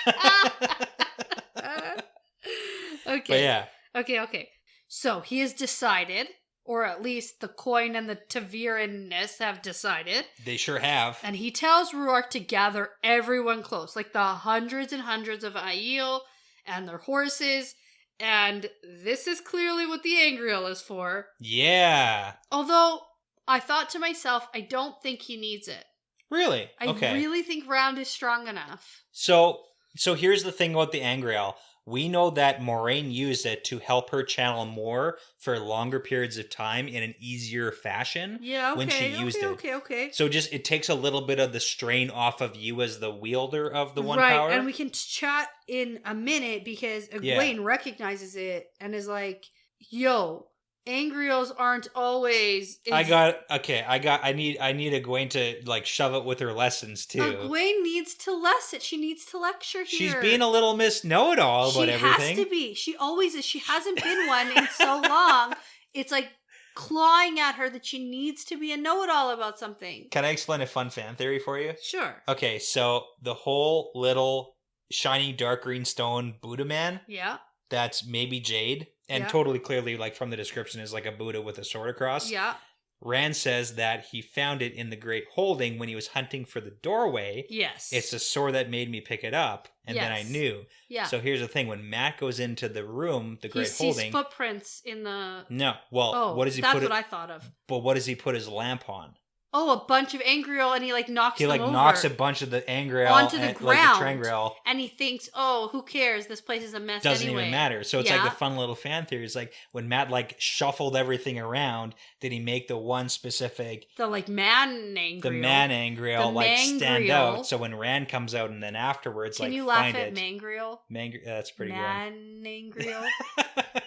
Okay. But yeah. Okay. So he has decided, or at least the coin and the Ta'Veren-ness have decided. They sure have. And he tells Ruark to gather everyone close, like the hundreds and hundreds of Aiel and their horses. And this is clearly what the Angriel is for. Yeah. Although, I thought to myself, I don't think he needs it. Really? I really think Rand is strong enough. So here's the thing about the Angriel. We know that Moraine used it to help her channel more for longer periods of time in an easier fashion. Yeah, okay. When she used it. Okay. So just, it takes a little bit of the strain off of you as the wielder of the one right, power. And we can chat in a minute because Egwene recognizes it and is like, yo, Angriels aren't always... I need Egwene to like shove it with her lessons too. Egwene needs to lesson. She needs to lecture here. She's being a little Miss Know-It-All about everything. She has to be. She always is. She hasn't been one in so long. It's like clawing at her that she needs to be a know-it-all about something. Can I explain a fun fan theory for you? Sure. Okay, so the whole little shiny dark green stone Buddha man. Yeah. That's maybe jade. And totally clearly, like from the description, is like a Buddha with a sword across. Yeah. Rand says that he found it in the Great Holding when he was hunting for the doorway. Yes. It's the sword that made me pick it up, and then I knew. Yeah. So here's the thing: when Matt goes into the room, the Great Holding, he sees footprints in the. No, well, what does he put? That's what I thought of. But what does he put his lamp on? Oh, a bunch of Angriel, and he like knocks them over. He knocks a bunch of the Angriel onto the ground, like the Trangriel. And he thinks, "Oh, who cares? This place is a mess Doesn't anyway." even matter. So it's like the fun little fan theory. It's like when Matt like shuffled everything around, did he make the one specific the like man Angriel, the man Angriel like stand out? So when Rand comes out and then afterwards, can you laugh at Mangriel? That's pretty good. Man Angriel.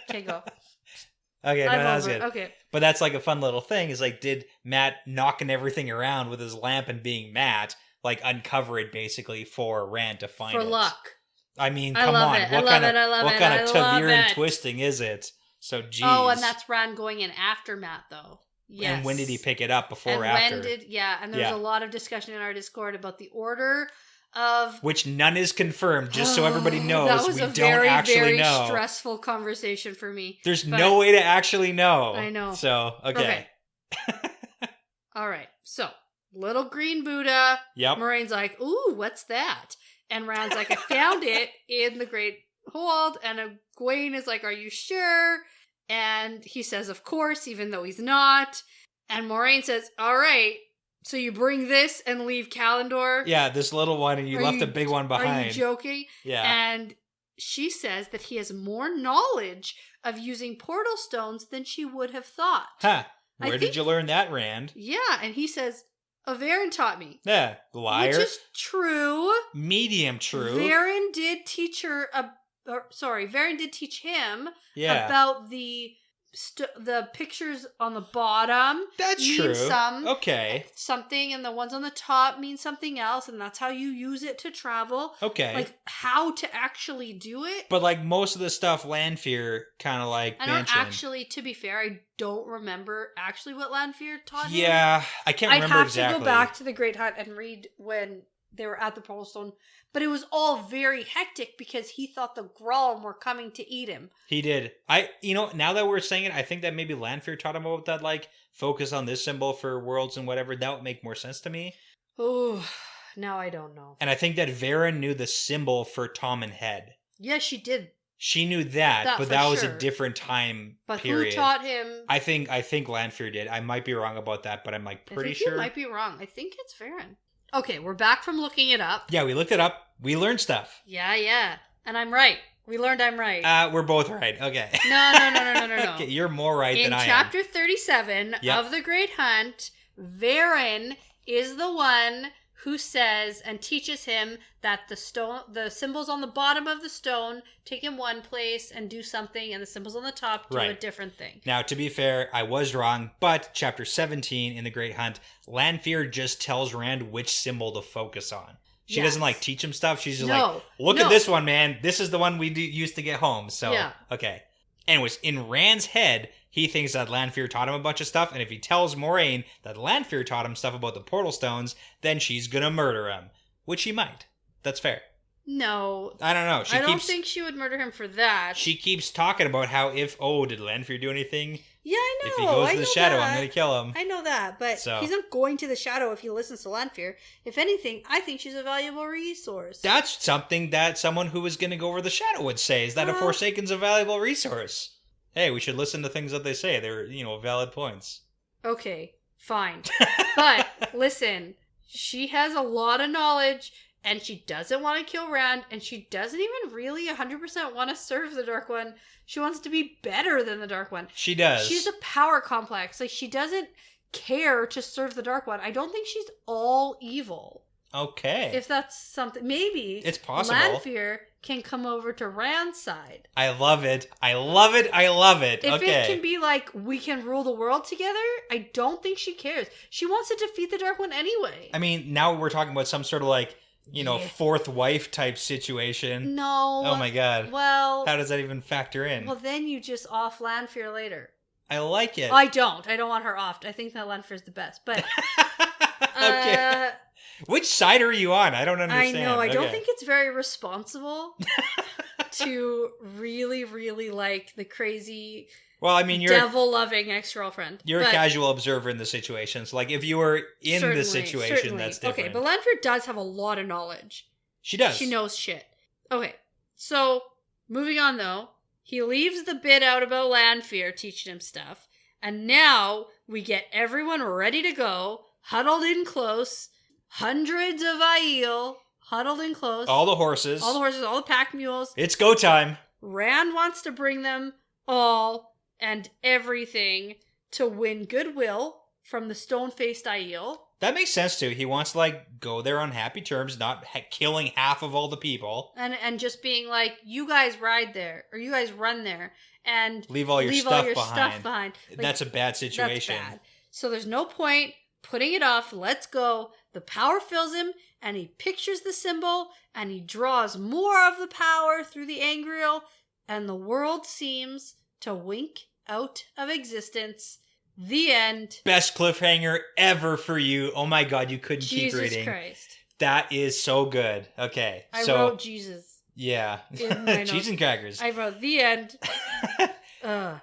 Okay, go. Okay, no, that's good. Okay. But that's like a fun little thing. Is like, did Matt knocking everything around with his lamp and being Matt, like uncover it basically for Rand to find it? For luck. I mean, come on. What kind of Ta'Veren twisting is it? So, geez. Oh, and that's Rand going in after Matt, though. Yes. And when did he pick it up? Before or after? And there was a lot of discussion in our Discord about the order of... Which none is confirmed, just so everybody knows. That was we don't actually know. Very stressful conversation for me. There's no way to actually know. I know. So, okay. All right. So, little green Buddha. Yep. Moraine's like, ooh, what's that? And Rand's like, I found it in the Great Hold. And Egwene is like, are you sure? And he says, of course, even though he's not. And Moraine says, all right. So you bring this and leave Kalendor? Yeah, this little one, and you left the big one behind. Are you joking? Yeah. And she says that he has more knowledge of using portal stones than she would have thought. Huh. Where did you learn that, Rand? Yeah, and he says, Varen taught me. Yeah, liar. Which is true. Medium true. Varen did teach Varen did teach him about the pictures on the bottom. That's mean true. Something, and the ones on the top mean something else, and that's how you use it to travel. Okay. Like how to actually do it. But like most of the stuff Lanfear kind of like mentioned. To be fair, I don't remember actually what Lanfear taught him. Yeah, I can't remember exactly. I'd have to go back to the Great Hunt and read when they were at the portal stone, but it was all very hectic because he thought the Grolm were coming to eat him. He did. Now that we're saying it, I think that maybe Lanfear taught him about that, like, focus on this symbol for worlds and whatever. That would make more sense to me. Oh, now I don't know. And I think that Varen knew the symbol for Tom and Head. Yeah, she did. She knew that but that was sure. a different time but period. Who taught him? I think Lanfear did. I might be wrong about that, but I'm like pretty sure. You might be wrong. I think it's Varen. Okay, we're back from looking it up. Yeah, we looked it up. We learned stuff. Yeah. And I'm right. We learned I'm right. We're both right. Okay. No. Okay, you're more right than I am. In chapter 37 of The Great Hunt, Varen is the one who says and teaches him that the symbols on the bottom of the stone take him one place and do something, and the symbols on the top do a different thing. Now, to be fair, I was wrong, but chapter 17 in The Great Hunt, Lanfear just tells Rand which symbol to focus on. She doesn't, like, teach him stuff. She's just look at this one, man. This is the one we used to get home. So, okay. Anyways, in Rand's head, he thinks that Lanfear taught him a bunch of stuff, and if he tells Moraine that Lanfear taught him stuff about the portal stones, then she's gonna murder him. Which she might. That's fair. No. I don't know. I don't think she would murder him for that. She keeps talking about how did Lanfear do anything? Yeah, I know. If he goes to the shadow, I'm going to kill him. I know that, but he's not going to the shadow if he listens to Lanfear. If anything, I think she's a valuable resource. That's something that someone who is going to go over the shadow would say, is that a Forsaken's a valuable resource. Hey, we should listen to things that they say. They're, valid points. Okay, fine. But, listen, she has a lot of knowledge, and she doesn't want to kill Rand, and she doesn't even really 100% want to serve the Dark One. She wants to be better than the Dark One. She does. She's a power complex. Like, she doesn't care to serve the Dark One. I don't think she's all evil. Okay. If that's something, maybe it's possible. Lanfear can come over to Rand's side. I love it. If it can be like, we can rule the world together, I don't think she cares. She wants to defeat the Dark One anyway. I mean, now we're talking about some sort of like, fourth wife type situation. No. Oh my god. Well. How does that even factor in? Well, then you just off Lanfear later. I like it. I don't want her offed. I think that Lanfear's the best. But. Okay. Which side are you on? I don't understand. I know. I don't think it's very responsible to really, really like the crazy. Well, I mean, you're devil-loving ex-girlfriend. You're a casual observer in the situation. So, like, if you were in the situation, that's different. Okay, but Lanfear does have a lot of knowledge. She does. She knows shit. Okay, so, moving on, though. He leaves the bit out about Lanfear teaching him stuff. And now, we get everyone ready to go, huddled in close, hundreds of Aiel, huddled in close. All the horses. All the pack mules. It's go time. Rand wants to bring them all and everything to win goodwill from the stone-faced Aiel. That makes sense too. He wants to like go there on happy terms, not killing half of all the people, and just being like, you guys ride there or you guys run there and leave all your stuff behind. Like, that's a bad situation. That's bad. So there's no point putting it off. Let's go. The power fills him, and he pictures the symbol, and he draws more of the power through the Angreal, and the world seems to wink out of existence. The end. Best cliffhanger ever for you. Oh my god, you couldn't keep reading. Jesus Christ. That is so good. Okay. I wrote Jesus. Yeah. Cheese and crackers. I wrote the end.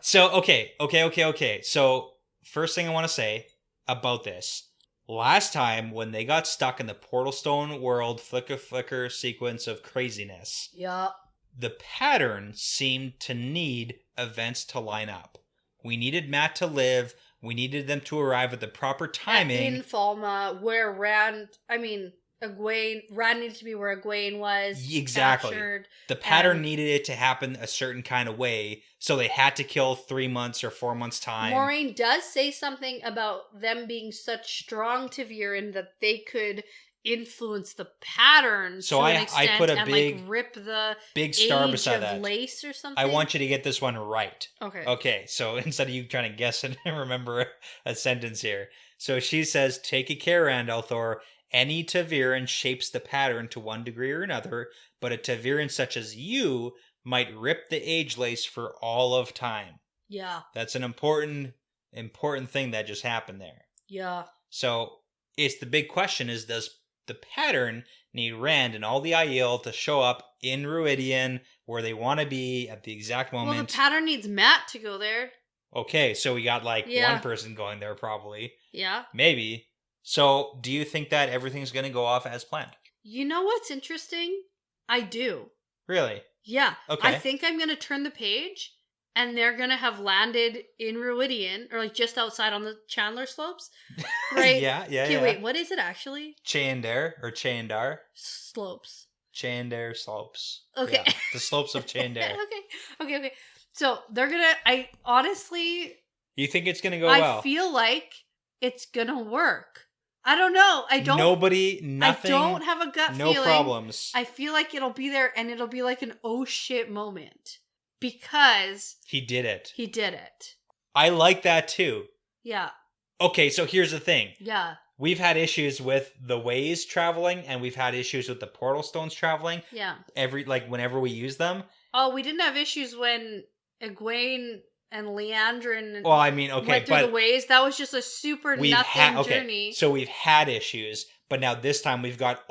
So, okay. So, first thing I want to say about this. Last time, when they got stuck in the Portal Stone world flicker sequence of craziness. Yup. The pattern seemed to need events to line up. We needed Matt to live. We needed them to arrive at the proper timing. In Falma, where Rand needed to be where Egwene was. Exactly. Captured, the pattern needed it to happen a certain kind of way, so they had to kill 3 months or 4 months' time. Moraine does say something about them being such strong Ta'Veren that they could influence the pattern to an extent, I put a rip the big star age beside of that. Lace or something. I want you to get this one right. Okay. So instead of you trying to guess and remember a sentence here. So she says, take a care, Randalthor. Any Ta'Veren shapes the pattern to one degree or another, but a Ta'Veren such as you might rip the age lace for all of time. Yeah. That's an important thing that just happened there. Yeah. So it's the big question is, does the pattern need Rand and all the Aiel to show up in Ruidian where they want to be at the exact moment. Well, the pattern needs Matt to go there. Okay, so we got like Yeah. one person going there probably. Yeah. Maybe. So do you think that everything's going to go off as planned? You know what's interesting? I do. Really? Yeah. Okay. I think I'm going to turn the page and they're going to have landed in Ruidian or like just outside on the Chandler slopes. Right? yeah. Okay, wait. What is it actually? Chandar or Chandar? Slopes. Chandar slopes. Okay. Yeah, the slopes of Chandar. Okay. So they're going to, I honestly, You think it's going to go I well? feel like it's going to work. I don't know. Nobody, nothing. I don't have a gut no feeling. problems. I feel like it'll be there and it'll be like an oh shit moment because He did it. he did it. I like that too. Yeah. Okay, so here's the thing. Yeah. We've had issues with the ways traveling, and we've had issues with the portal stones traveling. Yeah. Whenever we use them. Oh, we didn't have issues when Egwene and Leandrin Well, I mean, okay, went through but the ways. That was just a super nothing journey. so we've had issues, but now this time we've got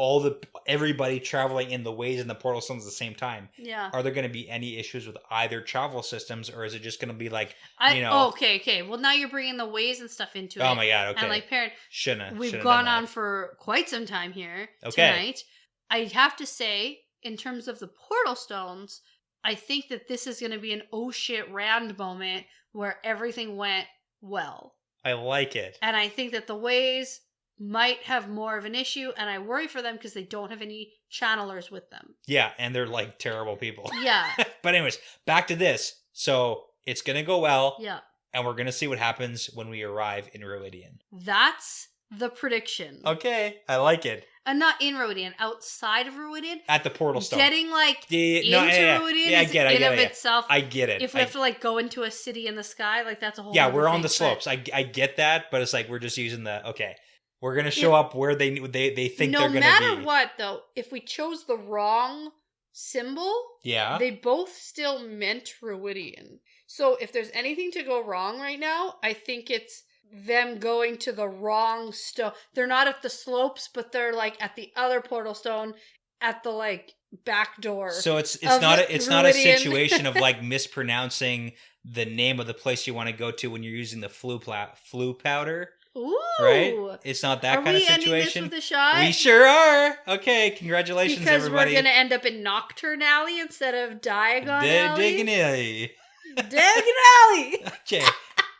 everybody traveling in the ways and the portal stones at the same time. Yeah. Are there going to be any issues with either travel systems, or is it just going to be like, okay. Well, now you're bringing the ways and stuff into it. Oh my god, okay. And like, parent, we've shouldn't gone done on that. for quite some time here Okay. tonight. I have to say, in terms of the portal stones, I think that this is going to be an oh shit Rand moment where everything went well. I like it. And I think that the ways might have more of an issue, and I worry for them because they don't have any channelers with them. Yeah, and they're like terrible people. Yeah. But anyways, back to this. So it's going to go well, Yeah. and we're going to see what happens when we arrive in Ruidian. That's the prediction. Okay, I like it. And not in Ruidian, outside of Ruidian. At the portal stone. Getting like Yeah, no, into yeah. Ruidian Yeah, I is get it, I in get of it, yeah. itself. I get it. If we have to like go into a city in the sky, like that's a whole Yeah, other we're on thing, the slopes. I get that, but it's like we're just using the okay. We're gonna show up where they think they're gonna be. No matter what, though, if we chose the wrong symbol, Yeah. they both still meant Ruidian. So if there's anything to go wrong right now, I think it's them going to the wrong stone. They're not at the slopes, but they're like at the other portal stone at the like back door. So it's of not a Ruidian. situation of like mispronouncing the name of the place you want to go to when you're using the flu powder. Ooh. Right? It's not that kind of situation. Are we ending this with a shot? We sure are. Okay, congratulations, because everybody. we're going to end up in Nocturne Alley instead of Diagon Alley. Diggin' Diagon Alley. Okay,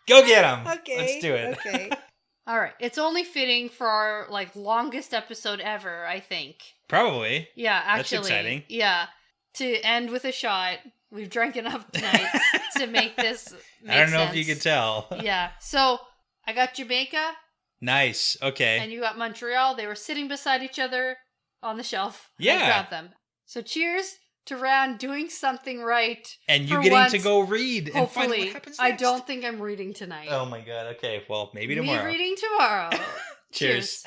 go get them. Okay. Let's do it. Okay. All right. It's only fitting for our like longest episode ever, I think. Probably. Yeah, actually. That's exciting. Yeah. To end with a shot. We've drank enough tonight to make this make I don't know sense. if you can tell. Yeah. So, I got Jamaica Nice. Okay. and you got Montreal. They were sitting beside each other on the shelf. Yeah. I grabbed them. So, cheers to Rand doing something right. And you for getting once. to go read and find Hopefully. what happens I next. don't think I'm reading tonight. Oh my god. Okay. Well, maybe tomorrow. Me reading tomorrow. Cheers.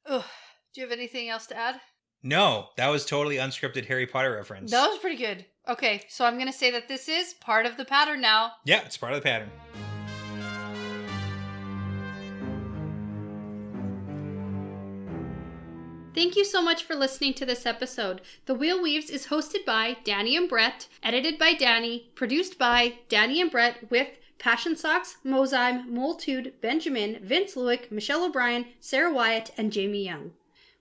Ugh. Do you have anything else to add? No, that was totally unscripted Harry Potter reference. That was pretty good. Okay, so I'm going to say that this is part of the pattern now. Yeah, it's part of the pattern. Thank you so much for listening to this episode. The Wheel Weaves is hosted by Dani and Brett, edited by Dani, produced by Dani and Brett with Passion Socks, Mozyme, Moltude, Benjamin, Vince Lewick, Michelle O'Brien, Sarah Wyatt, and Jamie Young.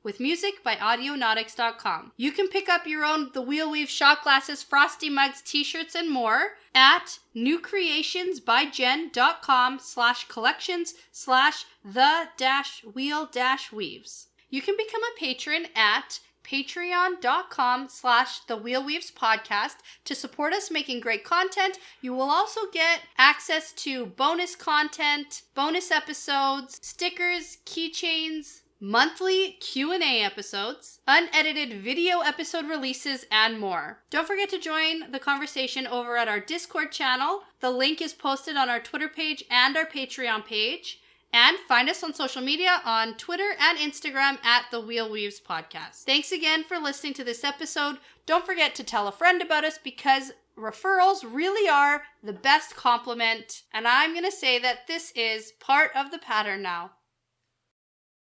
With music by Audionautics.com. You can pick up your own The Wheel Weave shot glasses, frosty mugs, t-shirts, and more at newcreationsbyjen.com/collections/the-wheel-weaves. You can become a patron at patreon.com/thewheelweavespodcast to support us making great content. You will also get access to bonus content, bonus episodes, stickers, keychains, monthly Q&A episodes, unedited video episode releases, and more. Don't forget to join the conversation over at our Discord channel. The link is posted on our Twitter page and our Patreon page. And find us on social media on Twitter and Instagram at The Wheel Weaves Podcast. Thanks again for listening to this episode. Don't forget to tell a friend about us because referrals really are the best compliment, and I'm going to say that this is part of the pattern now.